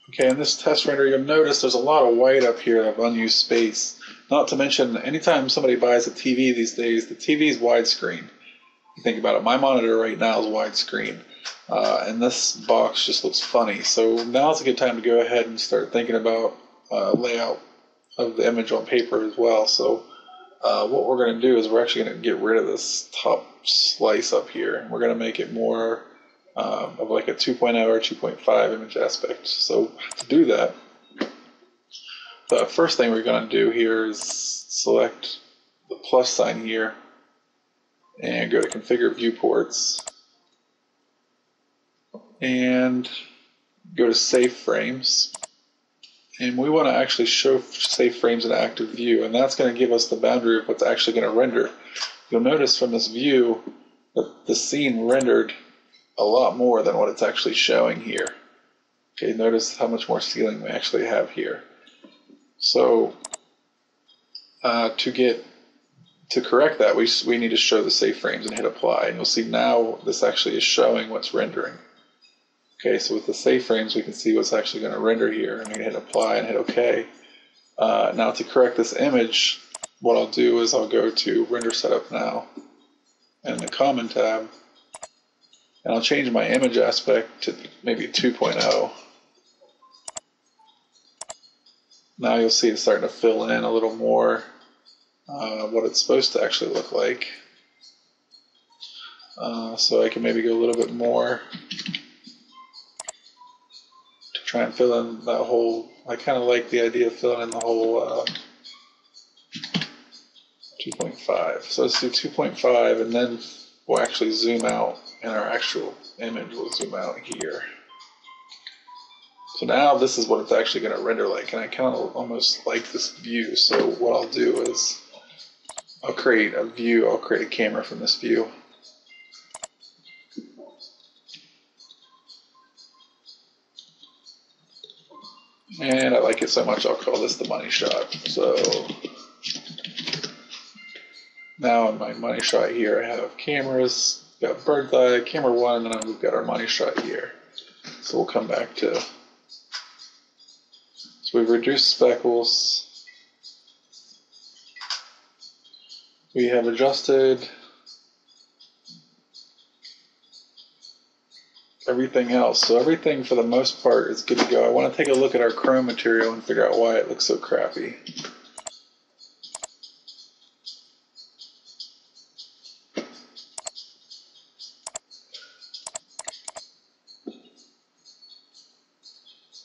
Okay, in this test render, you'll notice there's a lot of white up here of unused space. Not to mention, anytime somebody buys a TV these days, the TV is widescreen. You think about it, my monitor right now is widescreen. And this box just looks funny. So now's a good time to go ahead and start thinking about layout of the image on paper as well. So what we're going to do is we're actually going to get rid of this top slice up here. We're going to make it more of like a 2.0 or 2.5 image aspect. So to do that, the first thing we're going to do here is select the plus sign here and go to configure viewports and go to save frames. And we want to actually show save frames in active view, and that's going to give us the boundary of what's actually going to render. You'll notice from this view that the scene rendered a lot more than what it's actually showing here. Okay, notice how much more ceiling we actually have here. So to correct that, we need to show the save frames and hit apply, and you'll see now this actually is showing what's rendering. Okay, so with the save frames, we can see what's actually going to render here. I'm going to hit apply and hit OK. Now to correct this image, what I'll do is I'll go to render setup now and the common tab, and I'll change my image aspect to maybe 2.0. Now you'll see it's starting to fill in a little more what it's supposed to actually look like. So I can maybe go a little bit more to try and fill in that whole, I kind of like the idea of filling in the whole 2.5. So let's do 2.5 and then we'll actually zoom out and our actual image will zoom out here. So now this is what it's actually going to render like, and I kind of almost like this view. So what I'll do is I'll create a view, I'll create a camera from this view. And I like it so much I'll call this the money shot. So now in my money shot here I have cameras, we've got bird's eye, camera 1, and then we've got our money shot here. So we'll come back to, so we've reduced speckles. We have adjusted everything else. So everything for the most part is good to go. I want to take a look at our chrome material and figure out why it looks so crappy.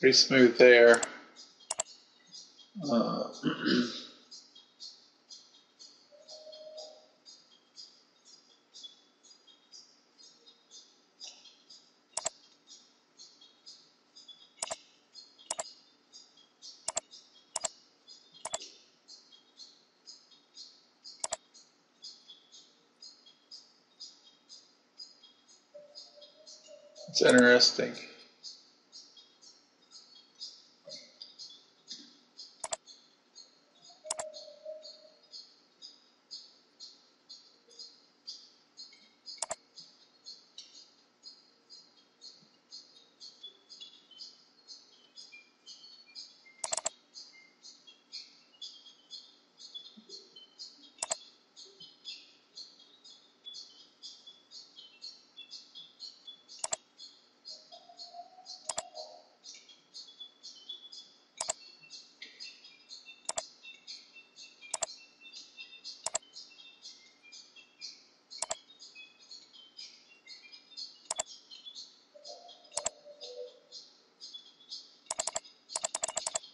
Pretty smooth there. It's interesting.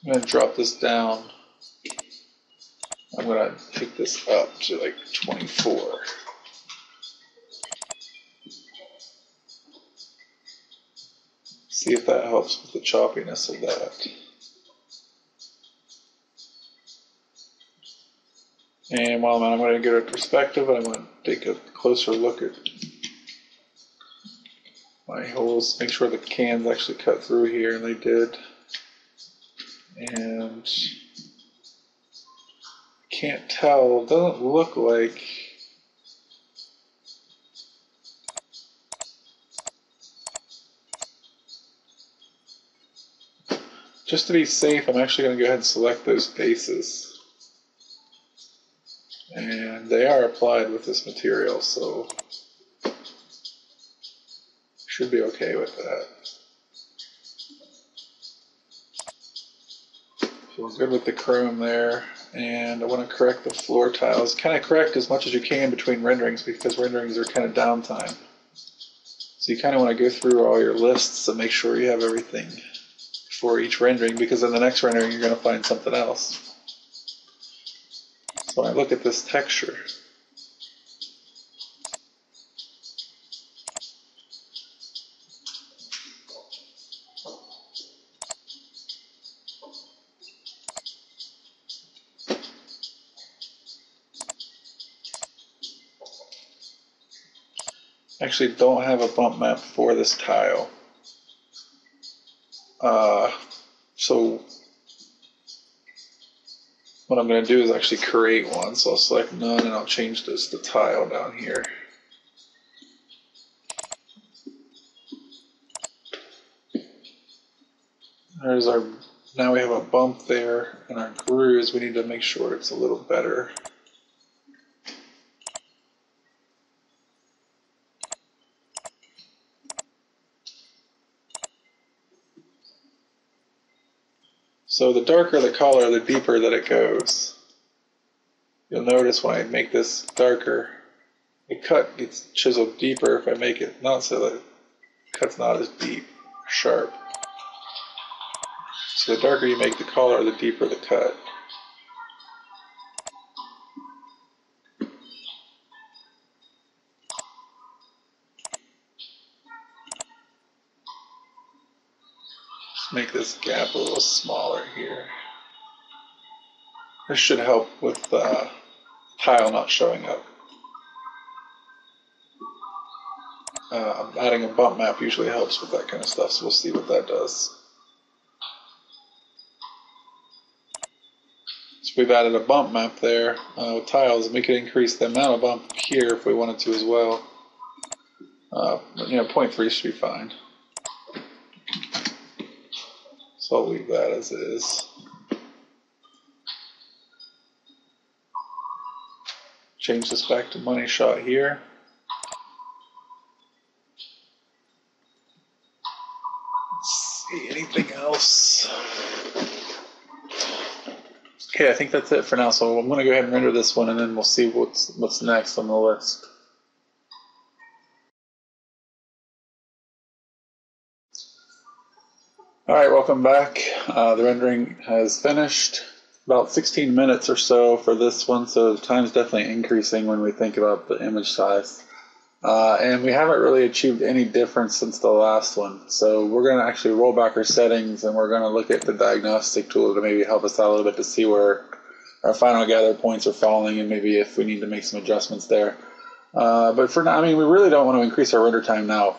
I'm going to drop this down. I'm going to pick this up to like 24. See if that helps with the choppiness of that. And while I'm going to get a perspective, I'm going to take a closer look at my holes, make sure the cans actually cut through here, and they did. And can't tell, it doesn't look like just to be safe, I'm actually going to go ahead and select those bases. And they are applied with this material, so should be okay with that. So we're good with the chrome there, and I want to correct the floor tiles. Kind of correct as much as you can between renderings because renderings are kind of downtime. So you kind of want to go through all your lists and make sure you have everything for each rendering, because in the next rendering you're going to find something else. So when I look at this texture, I actually don't have a bump map for this tile. So what I'm going to do is actually create one. So I'll select none and I'll change this to tile down here. There's our, now we have a bump there, and our grooves, we need to make sure it's a little better. So the darker the color, the deeper that it goes. You'll notice when I make this darker, the cut gets chiseled deeper if I make it not so that the cut's not as deep, sharp. So the darker you make the color, the deeper the cut. Just make this gap a little smaller here. This should help with the tile not showing up. Adding a bump map usually helps with that kind of stuff, so we'll see what that does. So we've added a bump map there with tiles, and we could increase the amount of bump here if we wanted to as well. 0.3 should be fine. So I'll leave that as is. Change this back to money shot here. Let's see, anything else? Okay, I think that's it for now. So I'm going to go ahead and render this one, and then we'll see what's next on the list. All right, welcome back. The rendering has finished. About 16 minutes or so for this one, so the time's definitely increasing when we think about the image size. And we haven't really achieved any difference since the last one. So we're going to actually roll back our settings, and we're going to look at the diagnostic tool to maybe help us out a little bit to see where our final gather points are falling, and maybe if we need to make some adjustments there. But for now, I mean, we really don't want to increase our render time now.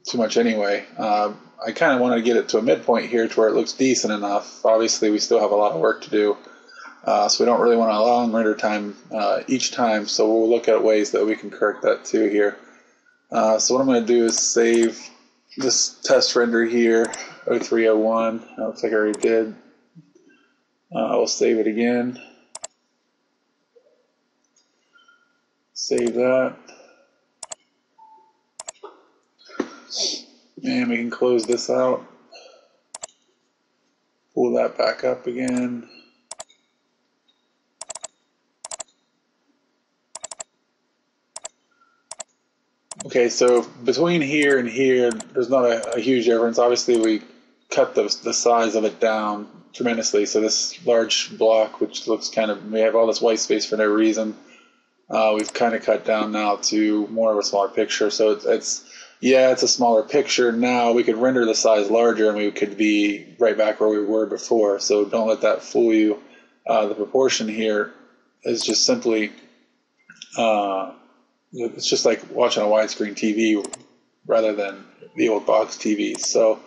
too much anyway. I kind of want to get it to a midpoint here to where it looks decent enough. Obviously, we still have a lot of work to do, so we don't really want a long render time each time, so we'll look at ways that we can correct that too here. So what I'm going to do is save this test render here, 0301. Looks like I already did. We'll save it again. Save that. And we can close this out. Pull that back up again. Okay, so between here and here, there's not a huge difference. Obviously, we cut the size of it down tremendously. So this large block, which looks kind of, we have all this white space for no reason. We've kind of cut down now to more of a smaller picture. So it's a smaller picture now. We could render the size larger and we could be right back where we were before. So don't let that fool you. The proportion here is just simply, it's just like watching a widescreen TV rather than the old box TVs. So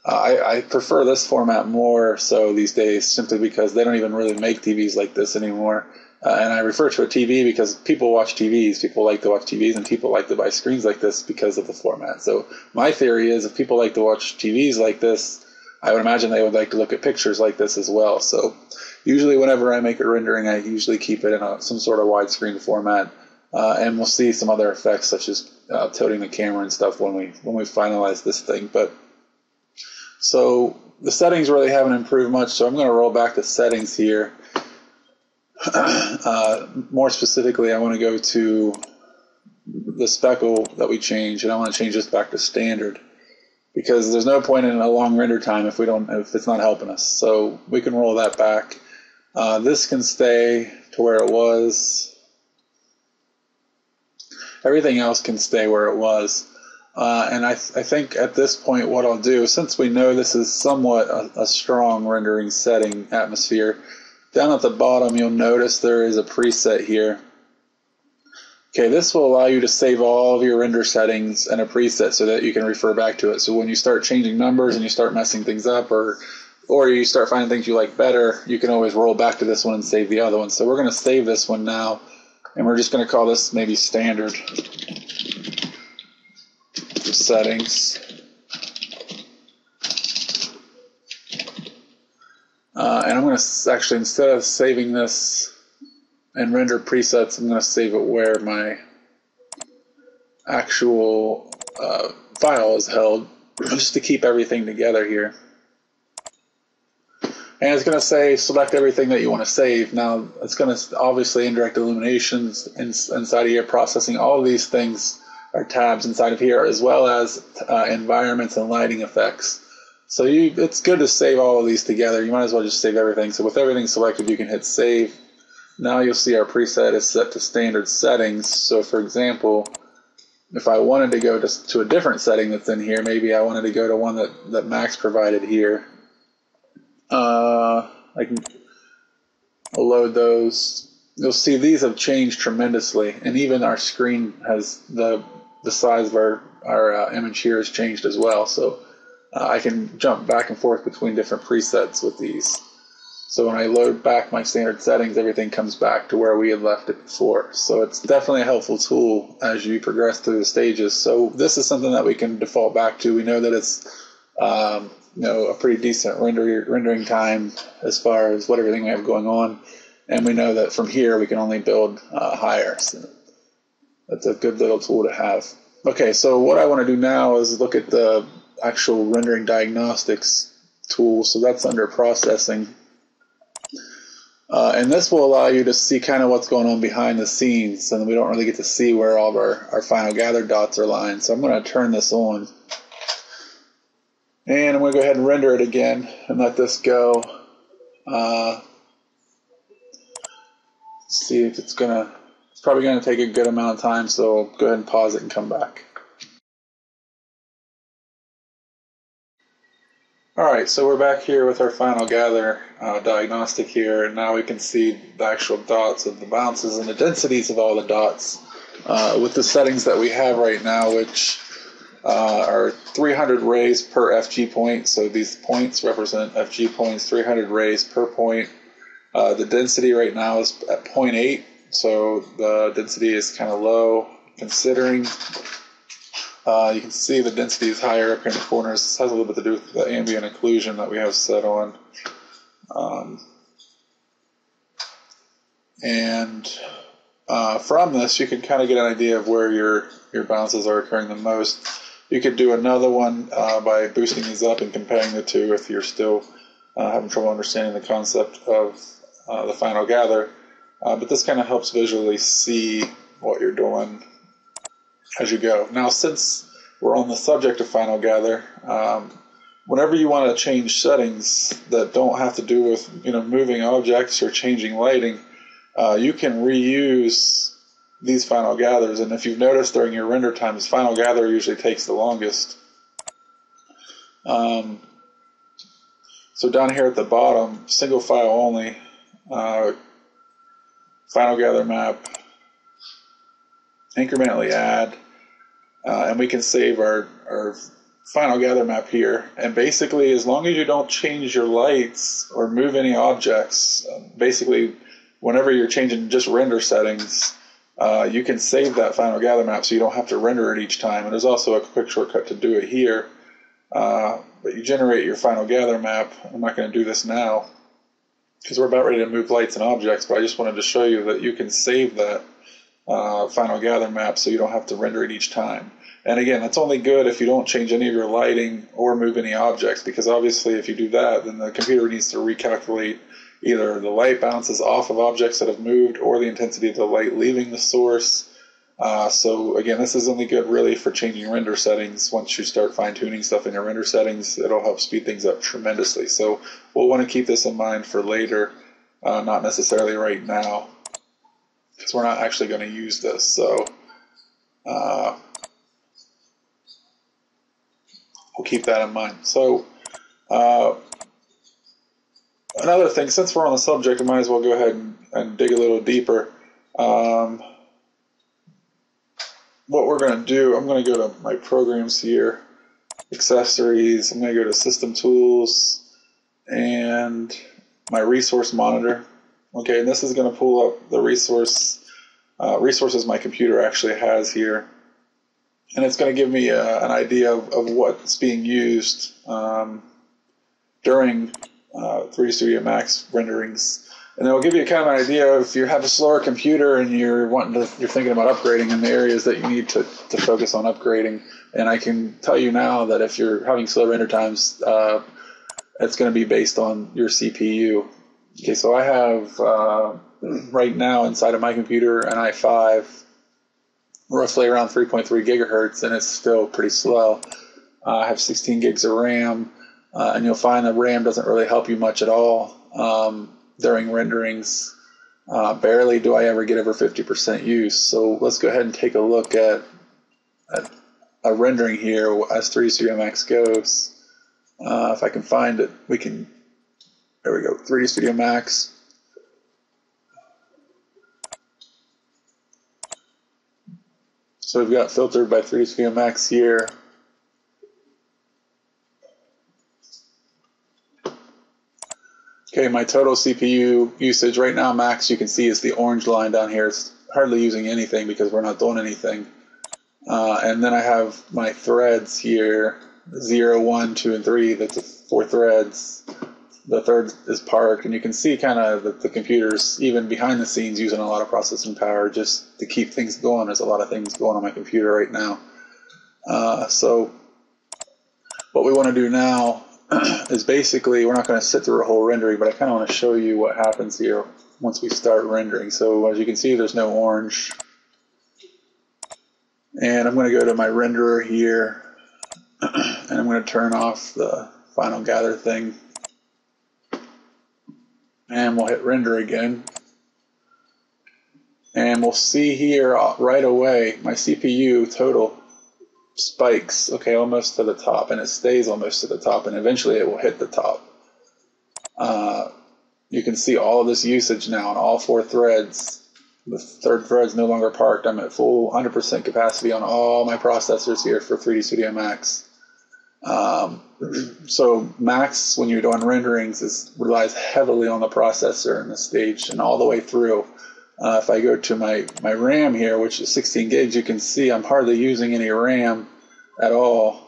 I prefer this format more so these days, simply because they don't even really make TVs like this anymore. And I refer to a TV because people watch TVs. People like to watch TVs, and people like to buy screens like this because of the format. So my theory is, if people like to watch TVs like this, I would imagine they would like to look at pictures like this as well. So usually whenever I make a rendering, I usually keep it in some sort of widescreen format. And we'll see some other effects, such as tilting the camera and stuff when we finalize this thing. But so the settings really haven't improved much, so I'm going to roll back the settings here. More specifically, I want to go to the speckle that we changed, and I want to change this back to standard, because there's no point in a long render time if it's not helping us. So we can roll that back. This can stay to where it was. Everything else can stay where it was. And I think at this point what I'll do, since we know this is somewhat a strong rendering setting atmosphere, down at the bottom you'll notice there is a preset here. Okay, this will allow you to save all of your render settings in a preset so that you can refer back to it. So when you start changing numbers and you start messing things up, or you start finding things you like better, you can always roll back to this one and save the other one. So we're going to save this one now, and we're just going to call this maybe standard settings. And I'm going to actually, instead of saving this in render presets, I'm going to save it where my actual file is held, just to keep everything together here. And it's going to say select everything that you want to save. Now it's going to obviously indirect illuminations inside of here, processing. All of these things are tabs inside of here, as well as environments and lighting effects. So it's good to save all of these together. You might as well just save everything. So with everything selected, you can hit save. Now you'll see our preset is set to standard settings. So for example, if I wanted to go to a different setting that's in here, maybe I wanted to go to one that Max provided here. I can load those. You'll see these have changed tremendously, and even our screen has the size of our image here has changed as well. So I can jump back and forth between different presets with these. So when I load back my standard settings, everything comes back to where we had left it before. So it's definitely a helpful tool as you progress through the stages. So this is something that we can default back to. We know that it's a pretty decent rendering time as far as what everything we have going on, and we know that from here we can only build higher. So that's a good little tool to have. Okay, so what I want to do now is look at the actual rendering diagnostics tool. So that's under processing. And this will allow you to see kind of what's going on behind the scenes, and we don't really get to see where all of our final gathered dots are lying. So I'm going to turn this on, and I'm going to go ahead and render it again and let this go. See if it's probably going to take a good amount of time, so I'll go ahead and pause it and come back. Alright, so we're back here with our final gather diagnostic here, and now we can see the actual dots of the bounces and the densities of all the dots with the settings that we have right now, which are 300 rays per FG point. So these points represent FG points, 300 rays per point. The density right now is at 0.8, so the density is kind of low considering. You can see the density is higher up here in the corners. This has a little bit to do with the ambient occlusion that we have set on. From this, you can kind of get an idea of where your bounces are occurring the most. You could do another one by boosting these up and comparing the two if you're still having trouble understanding the concept of the final gather. But this kind of helps visually see what you're doing as you go. Now, since we're on the subject of final gather, whenever you want to change settings that don't have to do with moving objects or changing lighting, you can reuse these final gathers. And if you've noticed during your render times, final gather usually takes the longest. So down here at the bottom, single file only, final gather map, incrementally add, and we can save our final gather map here. And basically, as long as you don't change your lights or move any objects, basically whenever you're changing just render settings, you can save that final gather map so you don't have to render it each time. And there's also a quick shortcut to do it here. But you generate your final gather map. I'm not going to do this now because we're about ready to move lights and objects, but I just wanted to show you that you can save that final gather map so you don't have to render it each time. And again, that's only good if you don't change any of your lighting or move any objects, because obviously if you do that, then the computer needs to recalculate either the light bounces off of objects that have moved or the intensity of the light leaving the source. So again, this is only good really for changing render settings. Once you start fine-tuning stuff in your render settings, it'll help speed things up tremendously. So we'll want to keep this in mind for later, not necessarily right now, because we're not actually going to use this. So we'll keep that in mind. So another thing, since we're on the subject, I might as well go ahead and dig a little deeper. What we're going to do, I'm going to go to my programs here, accessories, I'm going to go to system tools, and my resource monitor. Okay, and this is going to pull up the resources my computer actually has here. And it's going to give me an idea of what's being used during 3D Studio Max renderings. And it'll give you kind of an idea of if you have a slower computer and you're thinking about upgrading in the areas that you need to focus on upgrading. And I can tell you now that if you're having slow render times, it's going to be based on your CPU. Okay, so I have right now inside of my computer an i5, roughly around 3.3 gigahertz, and it's still pretty slow. I have 16 gigs of RAM, and you'll find that RAM doesn't really help you much at all during renderings. Barely do I ever get over 50% use. So let's go ahead and take a look at a rendering here as 3D Studio Max goes. If I can find it, there we go, 3D Studio Max. So we've got filtered by 3D Studio Max here. Okay, my total CPU usage right now, max, you can see is the orange line down here. It's hardly using anything because we're not doing anything. And then I have my threads here, 0, 1, 2, and 3. That's 4 threads. The third is parked, and you can see kind of that the computer's even behind the scenes using a lot of processing power just to keep things going. There's a lot of things going on my computer right now. So what we want to do now is basically, we're not going to sit through a whole rendering, but I kind of want to show you what happens here once we start rendering. So as you can see, there's no orange. And I'm going to go to my renderer here, and I'm going to turn off the final gather thing. And we'll hit render again. And we'll see here right away, my CPU total spikes, okay, almost to the top, and it stays almost to the top, and eventually it will hit the top. You can see all of this usage now on all 4 threads, The third thread's no longer parked. I'm at full 100% capacity on all my processors here for 3D Studio Max. So Max, when you're doing renderings, relies heavily on the processor in this stage and all the way through. If I go to my RAM here, which is 16 gigs, you can see I'm hardly using any RAM at all.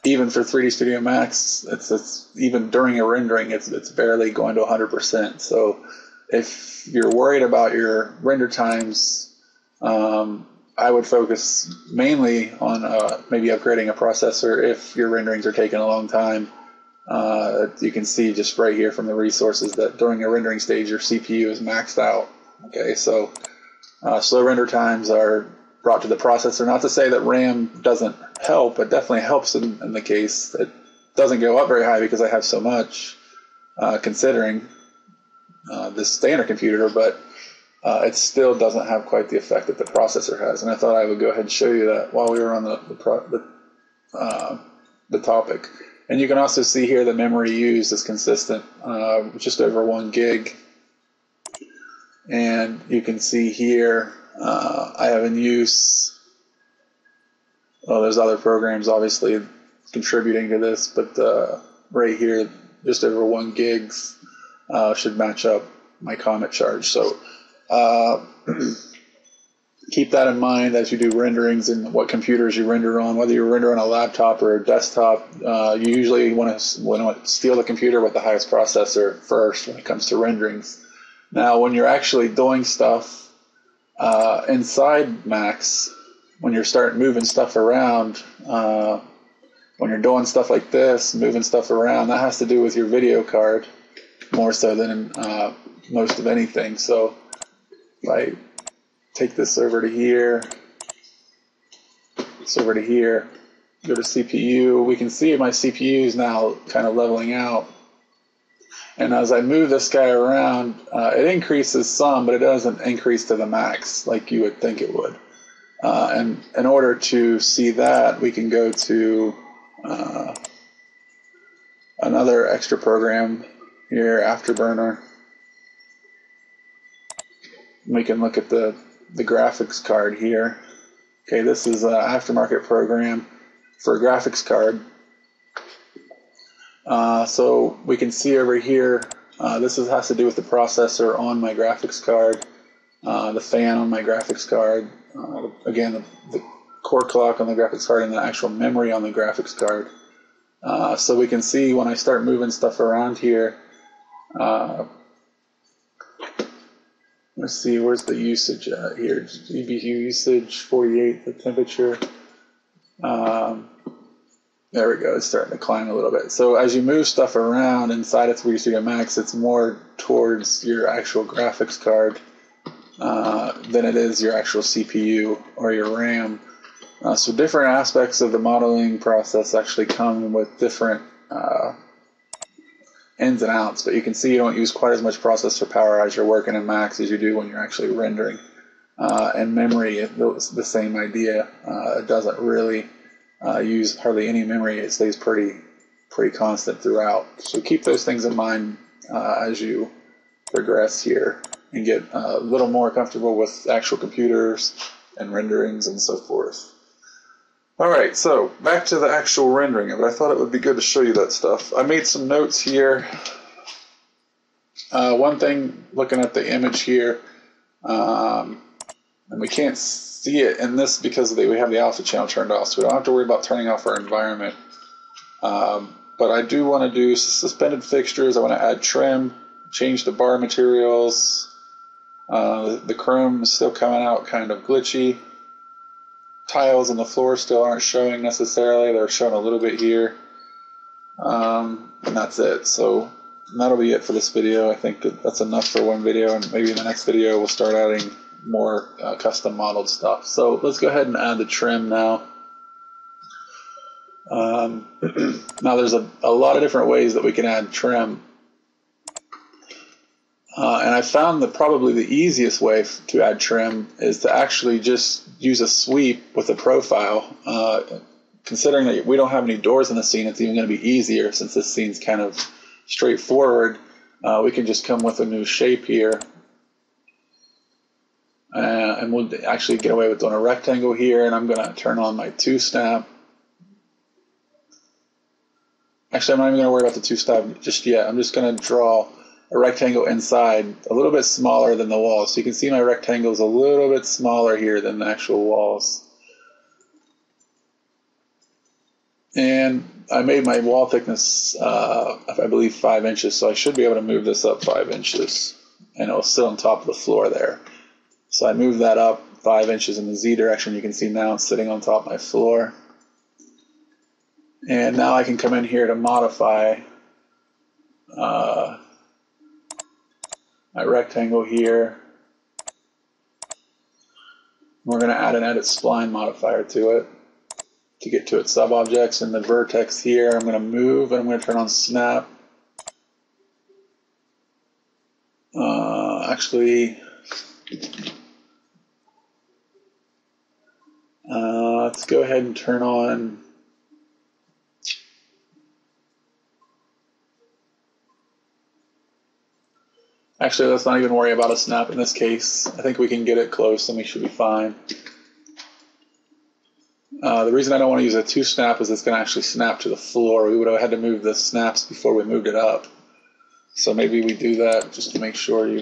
Even for 3D Studio Max, it's even during a rendering, it's barely going to 100%. So if you're worried about your render times, I would focus mainly on maybe upgrading a processor if your renderings are taking a long time. You can see just right here from the resources that during a rendering stage, your CPU is maxed out. Okay, so slow render times are brought to the processor. Not to say that RAM doesn't help, it definitely helps in the case. It doesn't go up very high because I have so much, considering this standard computer, but it still doesn't have quite the effect that the processor has. And I thought I would go ahead and show you that while we were on the topic. And you can also see here the memory used is consistent, just over 1 gig. And you can see here I have in use, well, there's other programs obviously contributing to this, but right here, just over 1 gigs should match up my Comet charge. So keep that in mind as you do renderings and what computers you render on. Whether you render on a laptop or a desktop, you usually want to steal the computer with the highest processor first when it comes to renderings. Now, when you're actually doing stuff inside Max, when you're starting moving stuff around, when you're doing stuff like this, moving stuff around, that has to do with your video card more so than most of anything. So if I take this over to here, go to CPU, we can see my CPU is now kind of leveling out. And as I move this guy around, it increases some, but it doesn't increase to the max like you would think it would. And in order to see that, we can go to another extra program here, Afterburner. We can look at the graphics card here. Okay, this is an aftermarket program for a graphics card. So we can see over here, this has to do with the processor on my graphics card, the fan on my graphics card, again, the core clock on the graphics card, and the actual memory on the graphics card. So we can see when I start moving stuff around here, let's see, where's the usage at here? GPU usage, 48, the temperature. There we go, it's starting to climb a little bit. So as you move stuff around inside of 3D Studio Max, it's more towards your actual graphics card than it is your actual CPU or your RAM. So different aspects of the modeling process actually come with different ins and outs, but you can see you don't use quite as much processor power as you're working in Max as you do when you're actually rendering. And memory, it's the same idea. It doesn't really use hardly any memory. It stays pretty constant throughout. So keep those things in mind as you progress here and get a little more comfortable with actual computers and renderings and so forth. Alright, so back to the actual rendering of it. I thought it would be good to show you that stuff. I made some notes here. One thing, looking at the image here, and we can't see it in this because we have the alpha channel turned off, so we don't have to worry about turning off our environment. But I do want to do suspended fixtures. I want to add trim, change the bar materials. The chrome is still coming out kind of glitchy. Tiles on the floor still aren't showing necessarily. They're showing a little bit here. And that's it. So that'll be it for this video. I think that's enough for one video, and maybe in the next video we'll start adding more custom modeled stuff. So let's go ahead and add the trim now. Now there's a lot of different ways that we can add trim. And I found that probably the easiest way to add trim is to actually just use a sweep with a profile. Considering that we don't have any doors in the scene, it's even going to be easier since this scene's kind of straightforward. We can just come with a new shape here and we'll actually get away with doing a rectangle here, and I'm going to turn on my 2-snap. Actually, I'm not even going to worry about the 2-snap just yet. I'm just going to draw a rectangle inside, a little bit smaller than the wall. So you can see my rectangle is a little bit smaller here than the actual walls. And I made my wall thickness, I believe, 5 inches, so I should be able to move this up 5 inches, and it'll sit on top of the floor there. So I moved that up 5 inches in the Z direction. You can see now it's sitting on top of my floor. And now I can come in here to modify my rectangle here. We're going to add an edit spline modifier to it to get to its sub-objects. And the vertex here, I'm going to move, and I'm going to turn on snap. Let's go ahead and turn on Actually, let's not even worry about a snap in this case. I think we can get it close and we should be fine. The reason I don't want to use a 2-snap is it's going to actually snap to the floor. We would have had to move the snaps before we moved it up. So maybe we do that just to make sure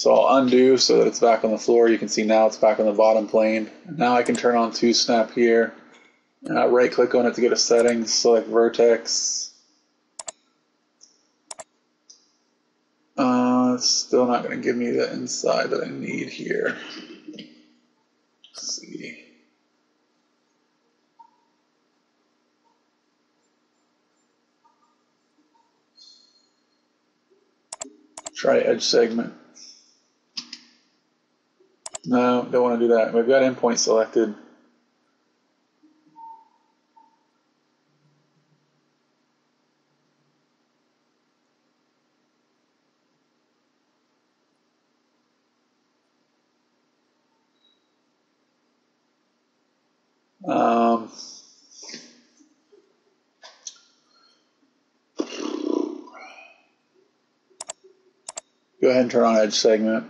So I'll undo so that it's back on the floor. You can see now it's back on the bottom plane. Now I can turn on 2-snap here. Right click on it to go to settings, select vertex. It's still not going to give me the inside that I need here. Let's see. Try edge segment. No, don't want to do that. We've got endpoint selected. Go ahead and turn on edge segment.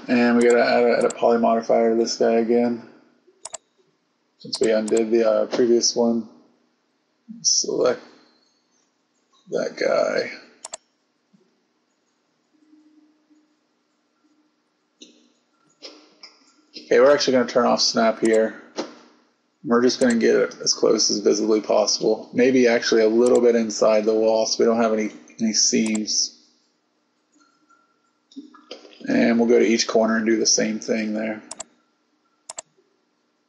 And we got to add a poly modifier to this guy again. Since we undid the previous one. Select that guy. Okay, we're actually going to turn off snap here. We're just going to get it as close as visibly possible. Maybe actually a little bit inside the wall so we don't have any seams. And we'll go to each corner and do the same thing there.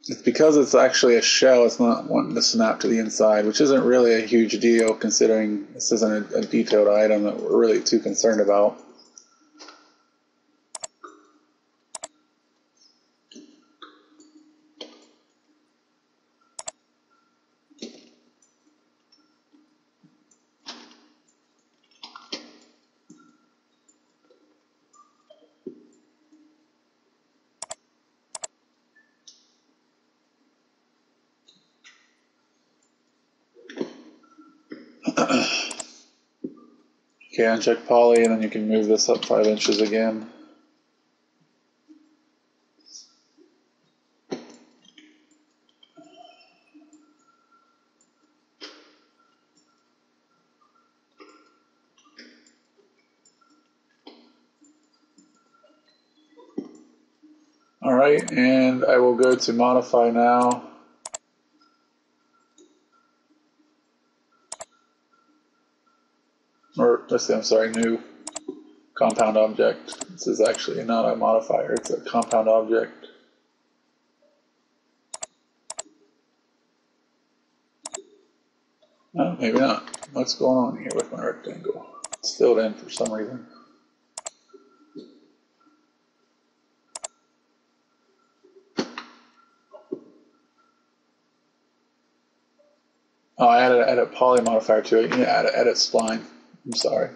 It's because it's actually a shell, it's not wanting to snap to the inside, which isn't really a huge deal considering this isn't a detailed item that we're really too concerned about. Okay, uncheck poly, and then you can move this up 5 inches again. All right, and I will go to modify now. Or let's see, I'm sorry, new compound object. This is actually not a modifier, it's a compound object. No, maybe not. What's going on here with my rectangle? It's filled in for some reason. Oh, I added a poly modifier to it. You need to add an edit spline. I'm sorry.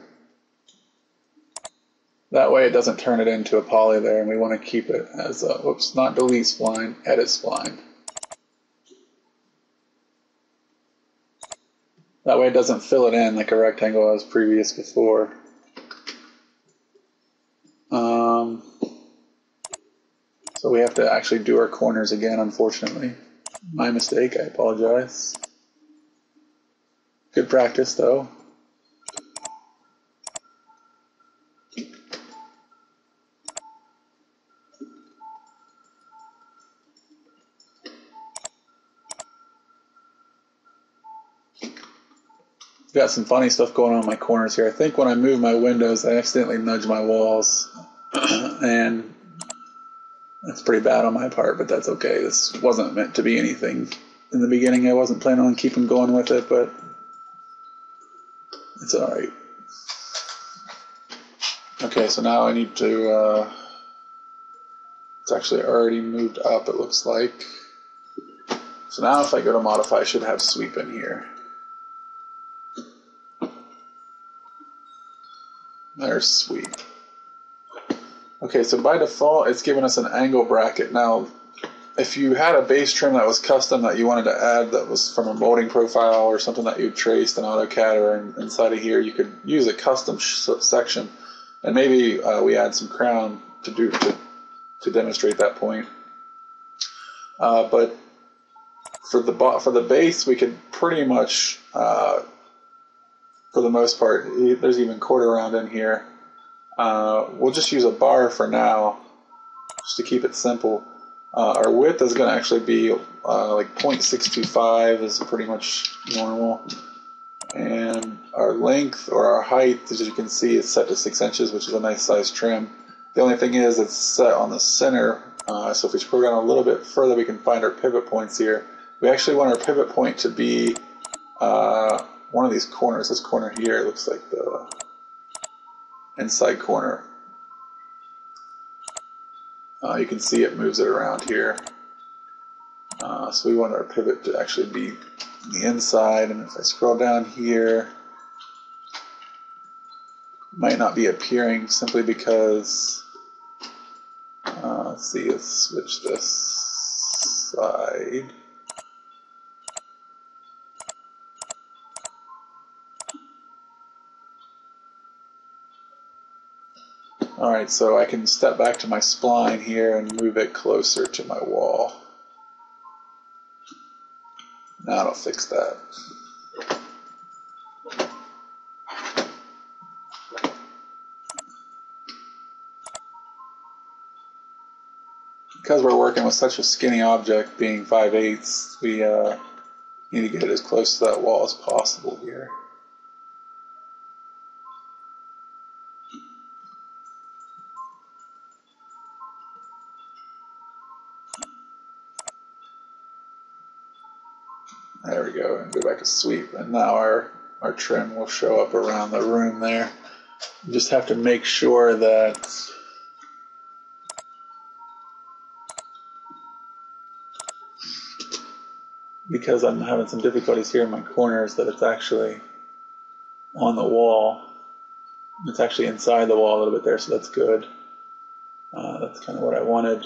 That way it doesn't turn it into a poly there, and we want to keep it as a, whoops, not delete spline, edit spline. That way it doesn't fill it in like a rectangle as previous before. So we have to actually do our corners again, unfortunately. My mistake, I apologize. Good practice though. Got some funny stuff going on in my corners here. I think when I move my windows, I accidentally nudge my walls, and that's pretty bad on my part, but that's okay. This wasn't meant to be anything. In the beginning, I wasn't planning on keeping going with it, but it's all right. Okay, so now I need to, it's actually already moved up, it looks like. So now if I go to modify, I should have sweep in here. There's sweep. Okay, so by default, it's giving us an angle bracket. Now, if you had a base trim that was custom that you wanted to add that was from a molding profile or something that you traced in AutoCAD or inside of here, you could use a custom section. And maybe we add some crown to demonstrate that point. But for the base, we could pretty much, for the most part, there's even quarter round in here. We'll just use a bar for now, just to keep it simple. Our width is going to actually be like 0.625 is pretty much normal. And our length or our height, as you can see, is set to 6 inches, which is a nice size trim. The only thing is it's set on the center, so if we scroll down a little bit further, we can find our pivot points here. We actually want our pivot point to be one of these corners. This corner here looks like the inside corner. You can see it moves it around here. So we want our pivot to actually be the inside, and if I scroll down here, it might not be appearing simply because, let's see, let's switch this side. Alright, so I can step back to my spline here and move it closer to my wall. Now it'll fix that. Because we're working with such a skinny object, being 5/8, we need to get it as close to that wall as possible here. There we go, and go back to sweep, and now our trim will show up around the room there. You just have to make sure that because I'm having some difficulties here in my corners, that it's actually on the wall. It's actually inside the wall a little bit there, so that's good. That's kind of what I wanted.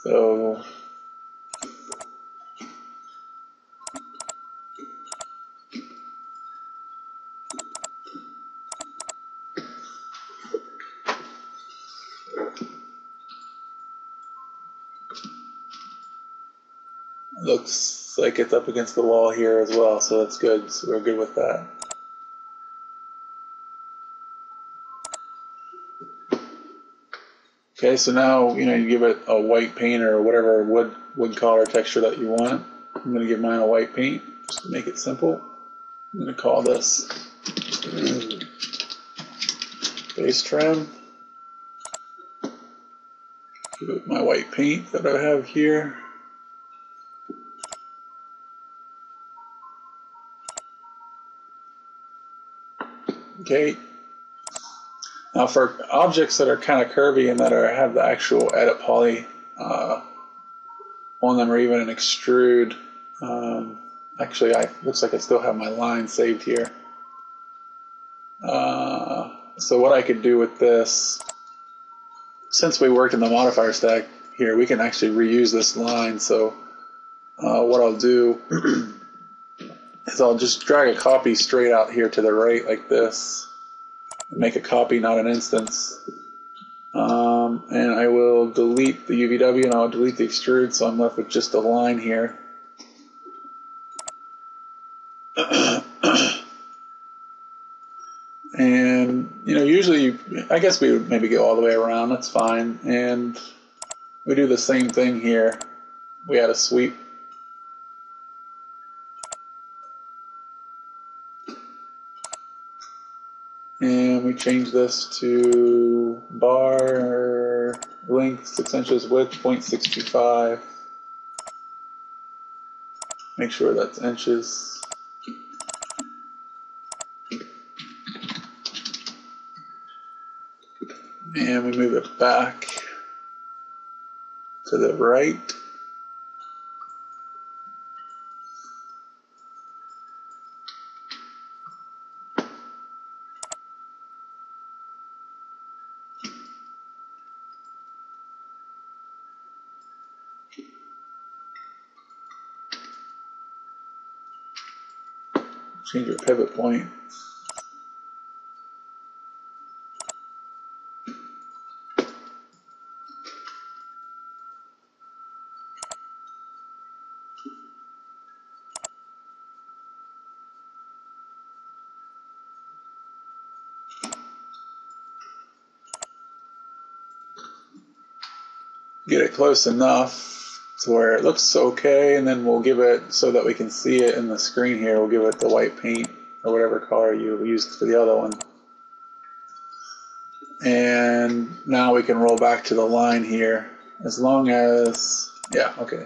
So looks like it's up against the wall here as well, so that's good. So we're good with that. Okay, so now you give it a white paint or whatever wood color texture that you want. I'm going to give mine a white paint just to make it simple. I'm going to call this base trim. Give it my white paint that I have here. Okay. Now for objects that are kind of curvy and that have the actual edit poly on them, or even an extrude. Actually, looks like I still have my line saved here. So what I could do with this, since we worked in the modifier stack here, we can actually reuse this line. So what I'll do is I'll just drag a copy straight out here to the right like this. Make a copy, not an instance. And I will delete the UVW and I'll delete the extrude, so I'm left with just a line here. And, usually, I guess we would maybe go all the way around, that's fine. And we do the same thing here. We add a sweep. And we change this to bar length 6 inches, width 0.625. Make sure that's inches. And we move it back to the right. Change your pivot point. Get it close enough to where it looks okay, and then we'll give it, so that we can see it in the screen here, we'll give it the white paint or whatever color you used for the other one. And now we can roll back to the line here, as long as, yeah, okay.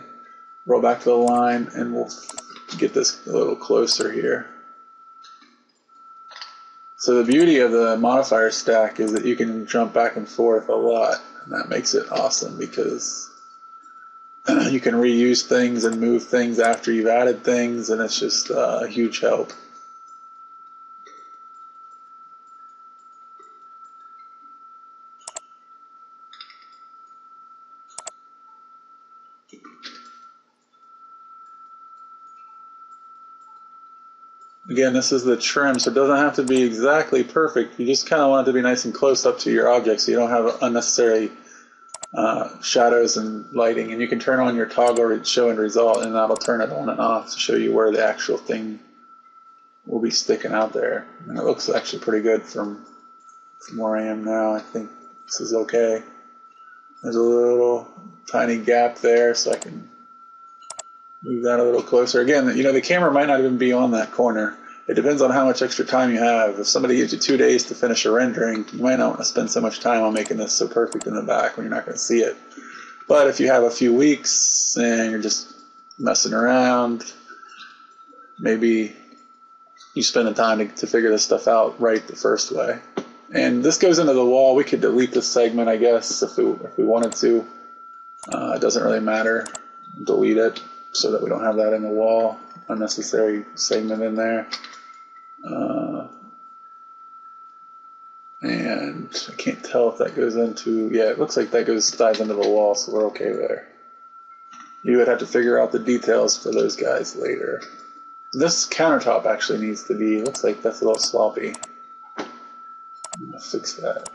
Roll back to the line and we'll get this a little closer here. So the beauty of the modifier stack is that you can jump back and forth a lot, and that makes it awesome because you can reuse things and move things after you've added things, and it's just a huge help. Again, this is the trim, so it doesn't have to be exactly perfect. You just kind of want it to be nice and close up to your object so you don't have unnecessary shadows and lighting. And you can turn on your toggle show and result, and that'll turn it on and off to show you where the actual thing will be sticking out there. And it looks actually pretty good from where I am now. I think this is okay. There's a little tiny gap there, so I can move that a little closer. Again, the camera might not even be on that corner. It depends on how much extra time you have. If somebody gives you 2 days to finish a rendering, you might not want to spend so much time on making this so perfect in the back when you're not going to see it. But if you have a few weeks and you're just messing around, maybe you spend the time to figure this stuff out right the first way. And this goes into the wall. We could delete this segment, I guess, if we wanted to. It doesn't really matter. Delete it so that we don't have that in the wall, unnecessary segment in there. And I can't tell if that goes into, yeah, it looks like that dives into the wall, so we're okay there. You would have to figure out the details for those guys later. This countertop actually needs to be, looks like that's a little sloppy. I'm gonna fix that.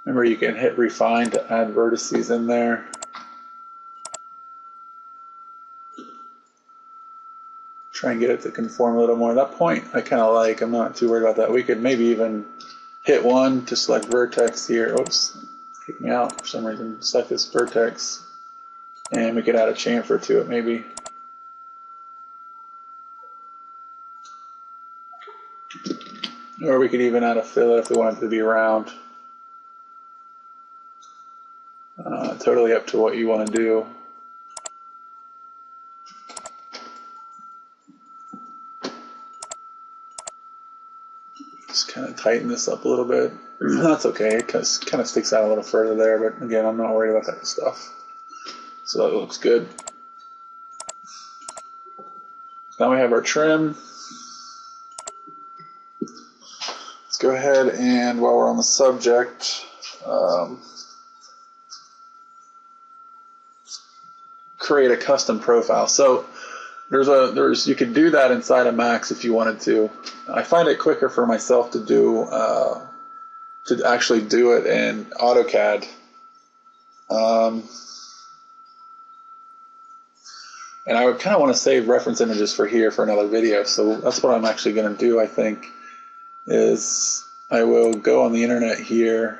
Remember, you can hit refine to add vertices in there. Try and get it to conform a little more. That point I kind of like. I'm not too worried about that. We could maybe even hit one to select vertex here. Oops, kick me out for some reason. Select this vertex, and we could add a chamfer to it maybe. Or we could even add a fillet if we wanted it to be round. Totally up to what you want to do. Just kind of tighten this up a little bit. That's okay, it kind of sticks out a little further there, but again, I'm not worried about that stuff. So that looks good. Now we have our trim. Let's go ahead and, while we're on the subject, create a custom profile. So you could do that inside of Max if you wanted to. I find it quicker for myself to do to actually do it in AutoCAD. And I would kind of want to save reference images for here for another video. So that's what I'm actually going to do, I think, is I will go on the internet here.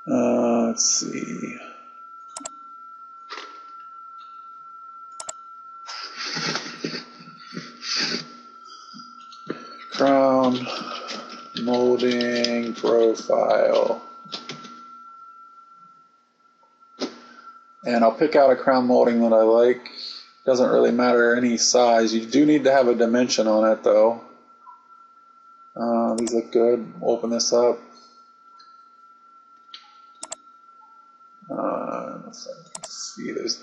Let's see. Crown molding profile. And I'll pick out a crown molding that I like. Doesn't really matter any size. You do need to have a dimension on it though. These look good. Open this up.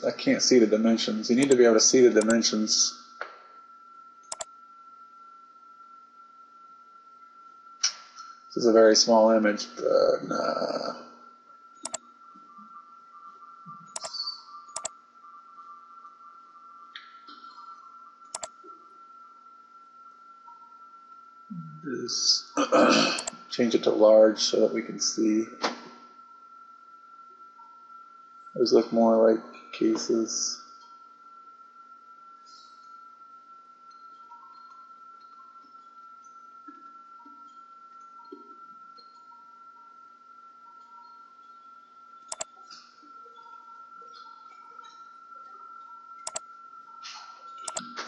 I can't see the dimensions. You need to be able to see the dimensions. This is a very small image, but nah. Just change it to large so that we can see. Those look more like cases.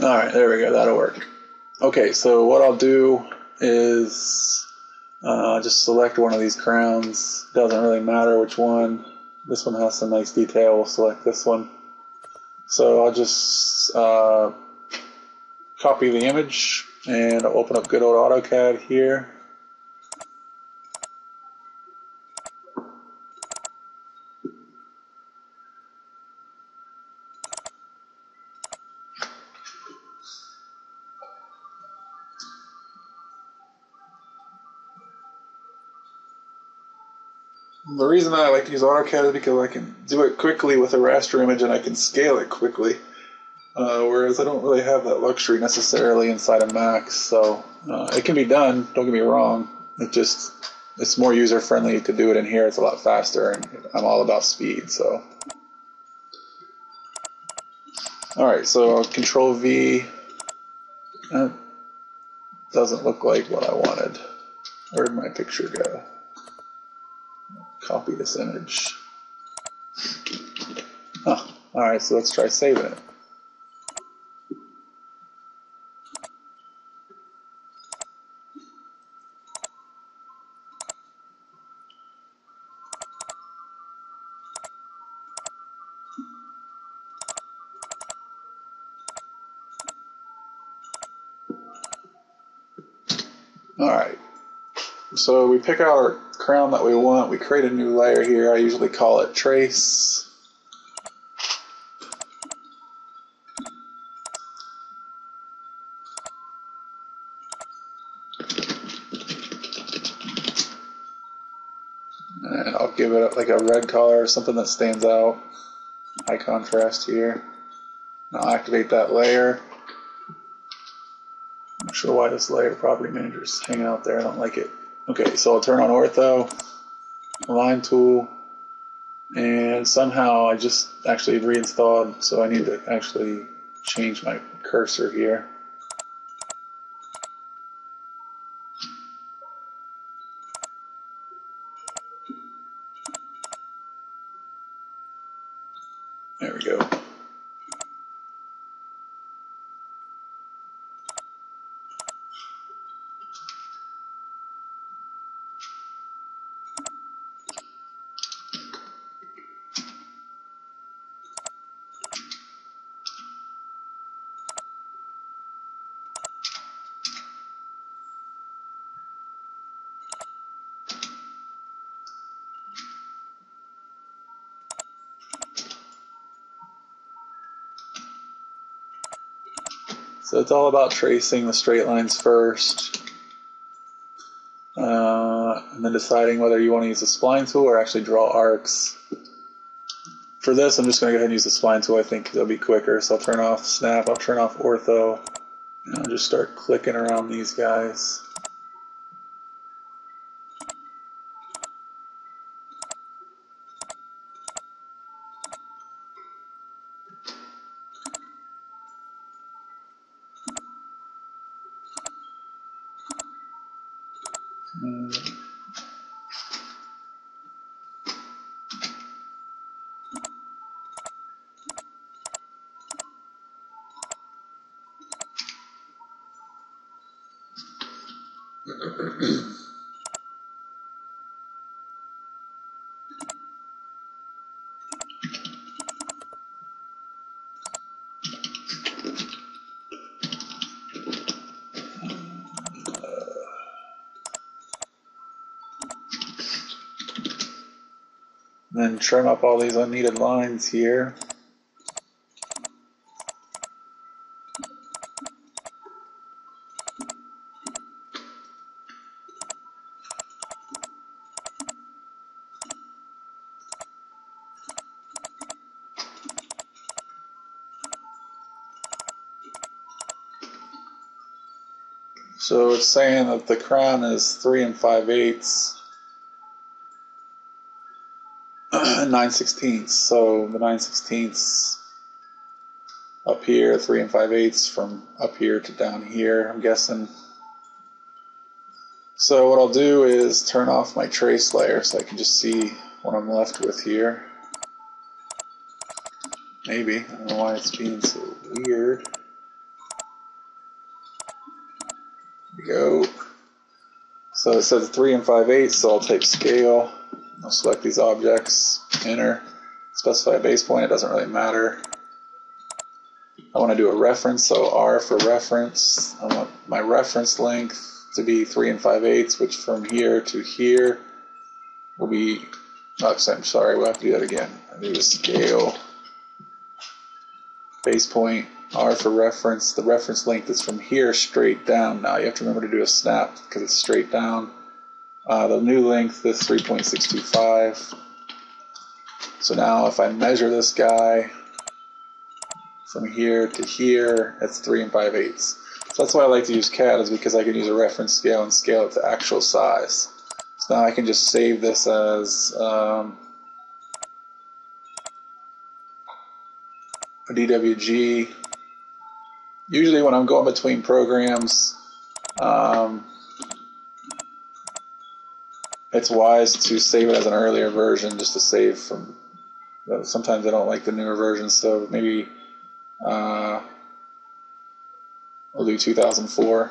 All right, there we go. That'll work. Okay, so what I'll do is just select one of these crowns. Doesn't really matter which one. This one has some nice detail. We'll select this one. So I'll just copy the image and I'll open up good old AutoCAD here. The reason that I like to use AutoCAD is because I can do it quickly with a raster image and I can scale it quickly. Whereas I don't really have that luxury necessarily inside of Max. So it can be done, don't get me wrong. It's more user friendly to do it in here. It's a lot faster and I'm all about speed. So, alright, so Control V. That doesn't look like what I wanted. Where'd my picture go? Copy this image. Alright, so let's try saving it. Alright, so we pick out our crown that we want. We create a new layer here. I usually call it trace. And I'll give it like a red color, something that stands out. High contrast here. I'll activate that layer. I'm not sure why this layer property manager is hanging out there. I don't like it. Okay, so I'll turn on ortho, align tool, and somehow I just actually reinstalled, so I need to actually change my cursor here. There we go. So it's all about tracing the straight lines first, and then deciding whether you want to use the spline tool or actually draw arcs. For this, I'm just going to go ahead and use the spline tool. I think it'll be quicker. So I'll turn off snap, I'll turn off ortho, and I'll just start clicking around these guys. Then trim up all these unneeded lines here. So it's saying that the crown is 3 5/8 and 9/16. So the 9/16 up here, 3 5/8 from up here to down here, I'm guessing. So what I'll do is turn off my trace layer so I can just see what I'm left with here. Maybe. I don't know why it's being so weird. There we go. So it says 3 5/8, so I'll type scale. I'll select these objects, enter, specify a base point, it doesn't really matter. I want to do a reference, so R for reference. I want my reference length to be 3 5/8, which from here to here will be, oh, I'm sorry, we'll have to do that again. I do a scale, base point, R for reference. The reference length is from here straight down. Now you have to remember to do a snap because it's straight down. The new length is 3.625. So now if I measure this guy from here to here, it's 3 5/8. So that's why I like to use CAD, is because I can use a reference scale and scale it to actual size. So now I can just save this as a DWG. Usually when I'm going between programs, it's wise to save it as an earlier version just to save from, sometimes I don't like the newer version, so maybe we'll do 2004.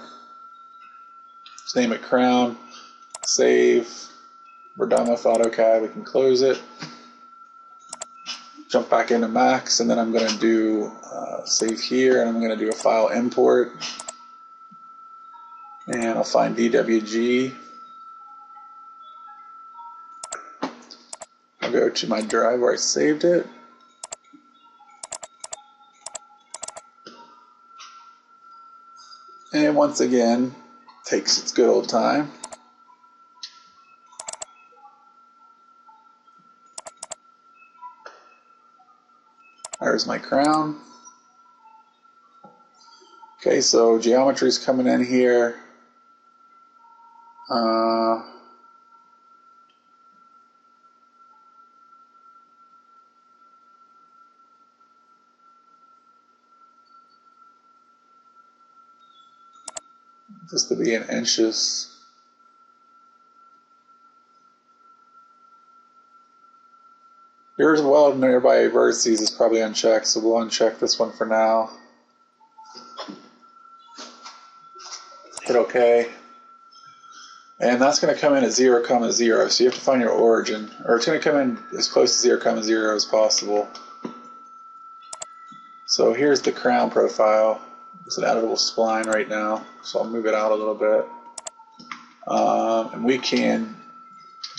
Just name it crown, save. We're done with AutoCAD, we can close it. Jump back into Max, and then I'm going to do save here, and I'm going to do a file import. And I'll find DWG. I'll go to my drive where I saved it. And once again, takes its good old time. There's my crown. Okay, so geometry's coming in here. Just to be in inches. Yours, well, nearby vertices is probably unchecked, so we'll uncheck this one for now. Hit OK. And that's going to come in at 0, 0. So you have to find your origin, or it's going to come in as close to 0, 0 as possible. So here's the crown profile. It's an editable spline right now, so I'll move it out a little bit. And we can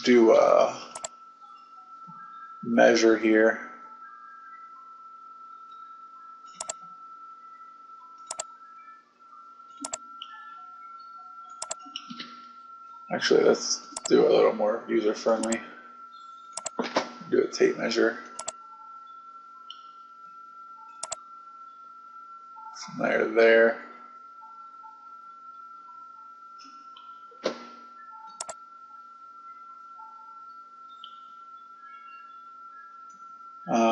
do a measure here. Actually, let's do a little more user-friendly. Do a tape measure. From there to there.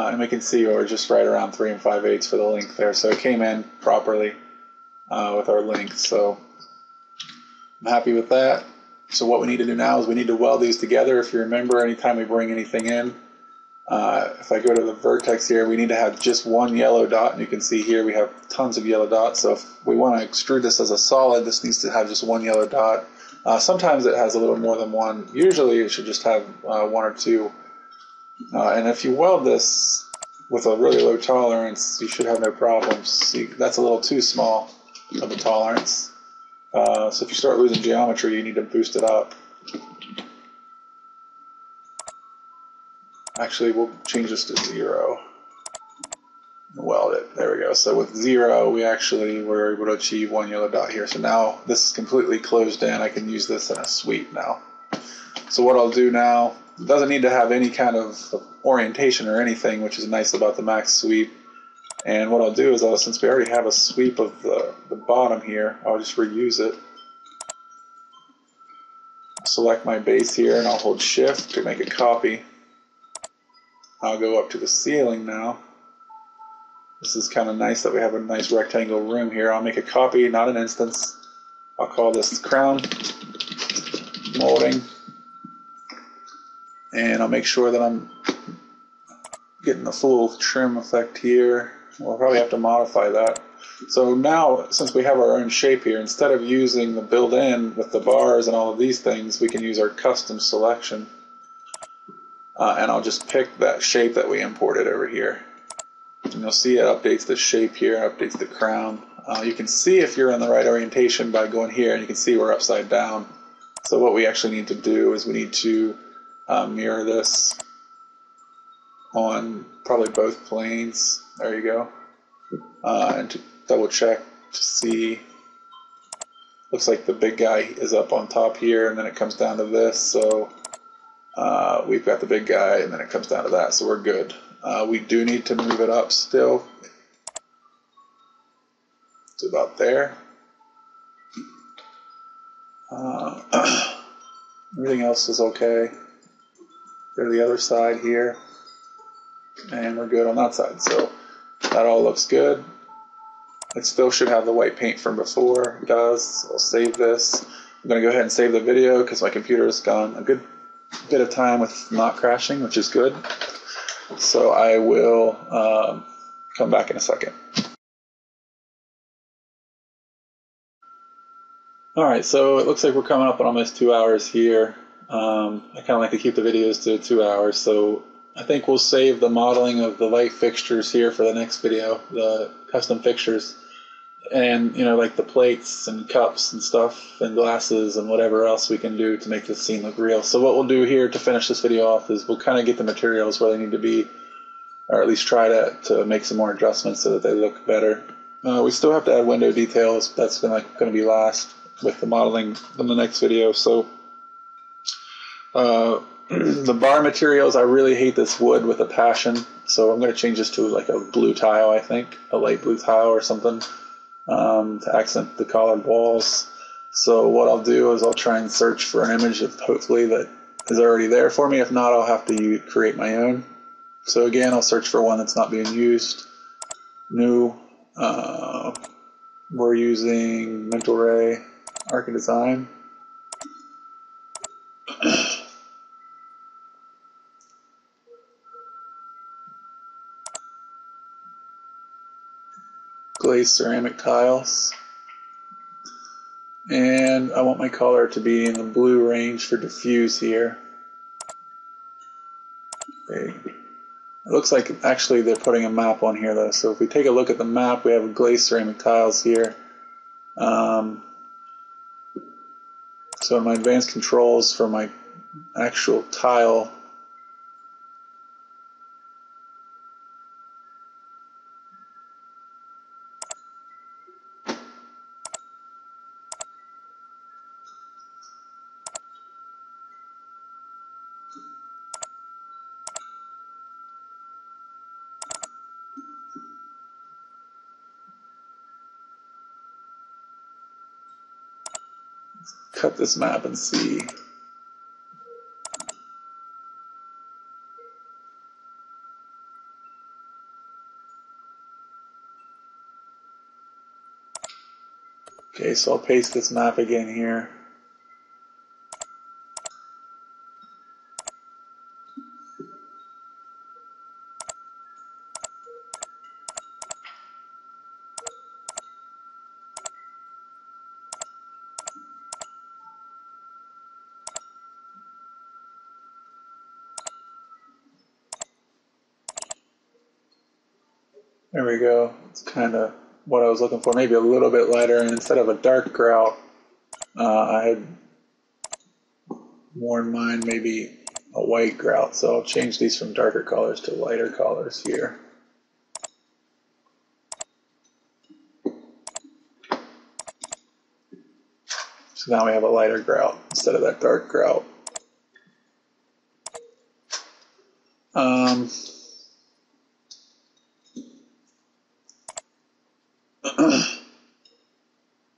And we can see we're just right around 3 5/8 for the length there. So it came in properly with our length. So I'm happy with that. So what we need to do now is we need to weld these together. If you remember, anytime we bring anything in, if I go to the vertex here, we need to have just one yellow dot. And you can see here we have tons of yellow dots. So if we want to extrude this as a solid, this needs to have just one yellow dot. Sometimes it has a little more than one. Usually it should just have one or two. And if you weld this with a really low tolerance, you should have no problems. See, that's a little too small of a tolerance. So if you start losing geometry, you need to boost it up. Actually, we'll change this to 0 and weld it. There we go. So with 0, we actually were able to achieve one yellow dot here. So now this is completely closed in. I can use this in a sweep now. So what I'll do now, it doesn't need to have any kind of orientation or anything, which is nice about the max sweep. And what I'll do is, since we already have a sweep of the bottom here, I'll just reuse it. Select my base here and I'll hold shift to make a copy. I'll go up to the ceiling now. This is kind of nice that we have a nice rectangle room here. I'll make a copy, not an instance. I'll call this crown molding. And I'll make sure that I'm getting the full trim effect here. We'll probably have to modify that. So now, since we have our own shape here, instead of using the built-in with the bars and all of these things, we can use our custom selection. And I'll just pick that shape that we imported over here. And you'll see it updates the shape here, updates the crown. You can see if you're in the right orientation by going here, and you can see we're upside down. So what we actually need to do is we need to mirror this on probably both planes. There you go. And to double check to see, looks like the big guy is up on top here, and then it comes down to this. So we've got the big guy, and then it comes down to that. So we're good. We do need to move it up still. It's about there. Everything else is okay. Go to the other side here, and we're good on that side. So that all looks good. It still should have the white paint from before. It does. I'll save this. I'm going to go ahead and save the video because my computer has gone a good bit of time with not crashing, which is good. So I will come back in a second. Alright, so it looks like we're coming up on almost 2 hours here. I kind of like to keep the videos to 2 hours, so I think we'll save the modeling of the light fixtures here for the next video, the custom fixtures. And, like the plates and cups and stuff and glasses and whatever else we can do to make this scene look real. So what we'll do here to finish this video off is we'll kind of get the materials where they need to be, or at least try to make some more adjustments so that they look better. We still have to add window details. That's going to be last with the modeling in the next video. So the bar materials, I really hate this wood with a passion. So I'm going to change this to like a blue tile, I think, a light blue tile or something. To accent the colored walls. So what I'll do is I'll try and search for an image of hopefully that is already there for me. If not, I'll have to create my own. So again, I'll search for one that's not being used. New. We're using Mental Ray Arc and Design. Glazed ceramic tiles. And I want my color to be in the blue range for diffuse here. Okay. It looks like actually they're putting a map on here though. So if we take a look at the map, we have glazed ceramic tiles here. So in my advanced controls for my actual tile, cut this map and see. Okay, so I'll paste this map again here. There we go. It's kind of what I was looking for, maybe a little bit lighter. And instead of a dark grout, I had more in mind maybe a white grout. So I'll change these from darker colors to lighter colors here. So now we have a lighter grout instead of that dark grout.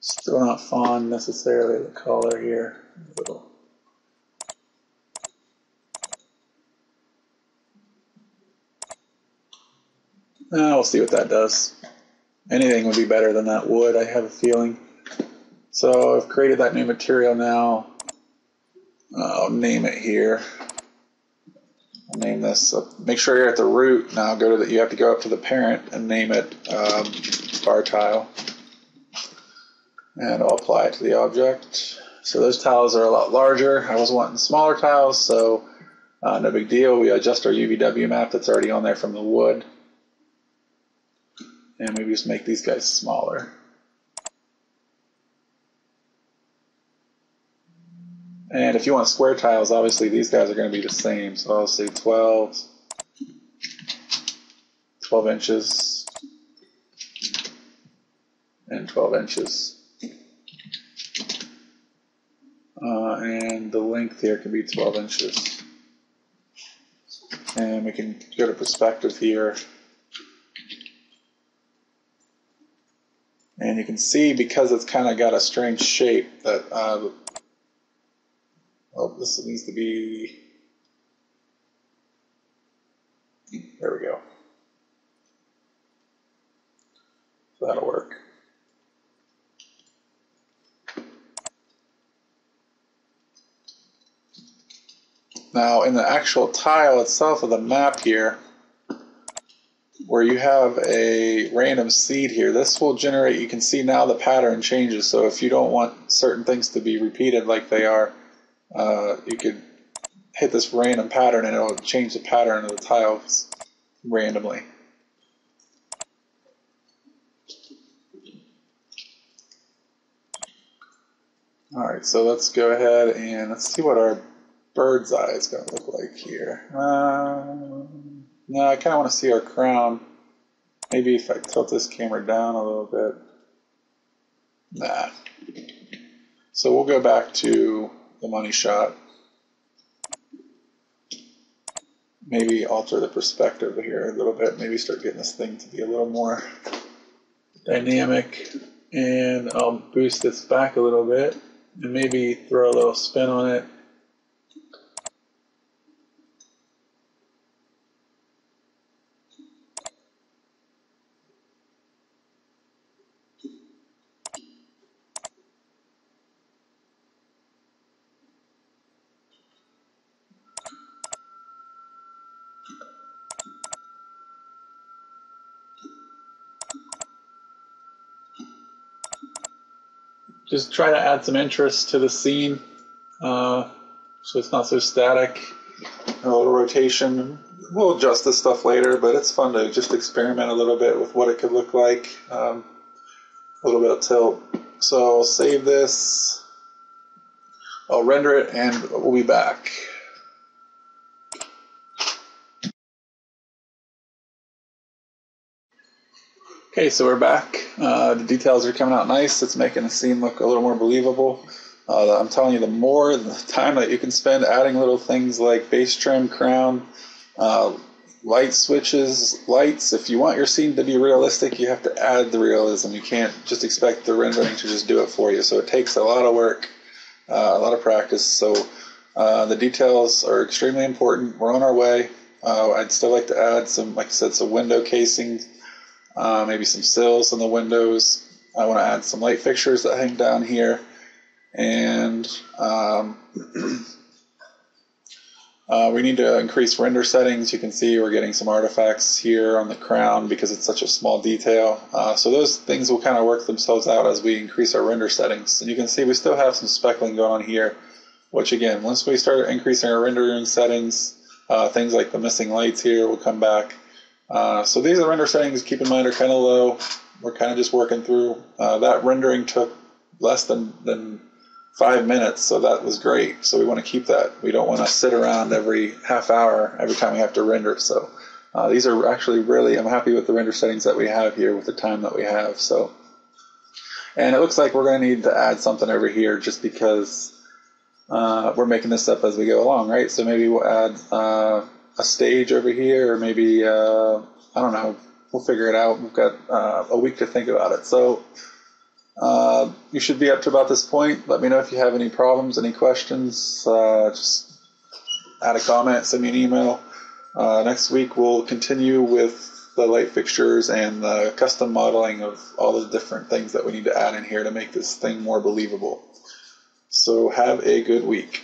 Still not fond necessarily the color here. We'll see what that does. Anything would be better than that wood, I have a feeling. So I've created that new material now. I'll name it here. I'll name this. Make sure you're at the root. Now go to the, you have to go up to the parent and name it bar tile. And I'll apply it to the object. So those tiles are a lot larger. I was wanting smaller tiles, so no big deal. We adjust our UVW map that's already on there from the wood. And we just make these guys smaller. And if you want square tiles, obviously these guys are going to be the same. So I'll say 12 inches, and 12 inches. And the length here can be 12 inches. And we can go to perspective here. And you can see, because it's kind of got a strange shape, that well, this needs to be, there we go. So that'll work. Now in the actual tile itself of the map here, where you have a random seed here, this will generate, you can see now the pattern changes. So if you don't want certain things to be repeated like they are, you could hit this random pattern and it'll change the pattern of the tiles randomly. Alright, so let's go ahead and let's see what our bird's eye is going to look like here. No, I kind of want to see our crown. Maybe if I tilt this camera down a little bit. Nah. So we'll go back to the money shot. Maybe alter the perspective here a little bit. Maybe start getting this thing to be a little more dynamic. And I'll boost this back a little bit. And maybe throw a little spin on it. Just try to add some interest to the scene, so it's not so static. A little rotation. We'll adjust this stuff later, but it's fun to just experiment a little bit with what it could look like. A little bit of tilt. So I'll save this. I'll render it, and we'll be back. Okay, so we're back. The details are coming out nice. It's making the scene look a little more believable. I'm telling you, the more the time that you can spend adding little things like base trim, crown, light switches, lights. If you want your scene to be realistic, you have to add the realism. You can't just expect the rendering to just do it for you. So it takes a lot of work. a lot of practice. So the details are extremely important. We're on our way. I'd still like to add some, like I said, some window casing, maybe some sills in the windows. I want to add some light fixtures that hang down here. And we need to increase render settings. You can see we're getting some artifacts here on the crown because it's such a small detail. So those things will kind of work themselves out as we increase our render settings. And you can see we still have some speckling going on here, which again, once we start increasing our rendering settings, things like the missing lights here will come back. So these render settings, keep in mind, are kind of low. We're kind of just working through. That rendering took less than 5 minutes, so that was great. So we want to keep that. We don't want to sit around every half hour every time we have to render. So these are actually really, I'm happy with the render settings that we have here with the time that we have. So, and it looks like we're going to need to add something over here just because we're making this up as we go along, right? So maybe we'll add a stage over here, or maybe, I don't know, we'll figure it out. We've got a week to think about it. So you should be up to about this point. Let me know if you have any problems, any questions. Just add a comment, send me an email. Next week we'll continue with the light fixtures and the custom modeling of all the different things that we need to add in here to make this thing more believable. So have a good week.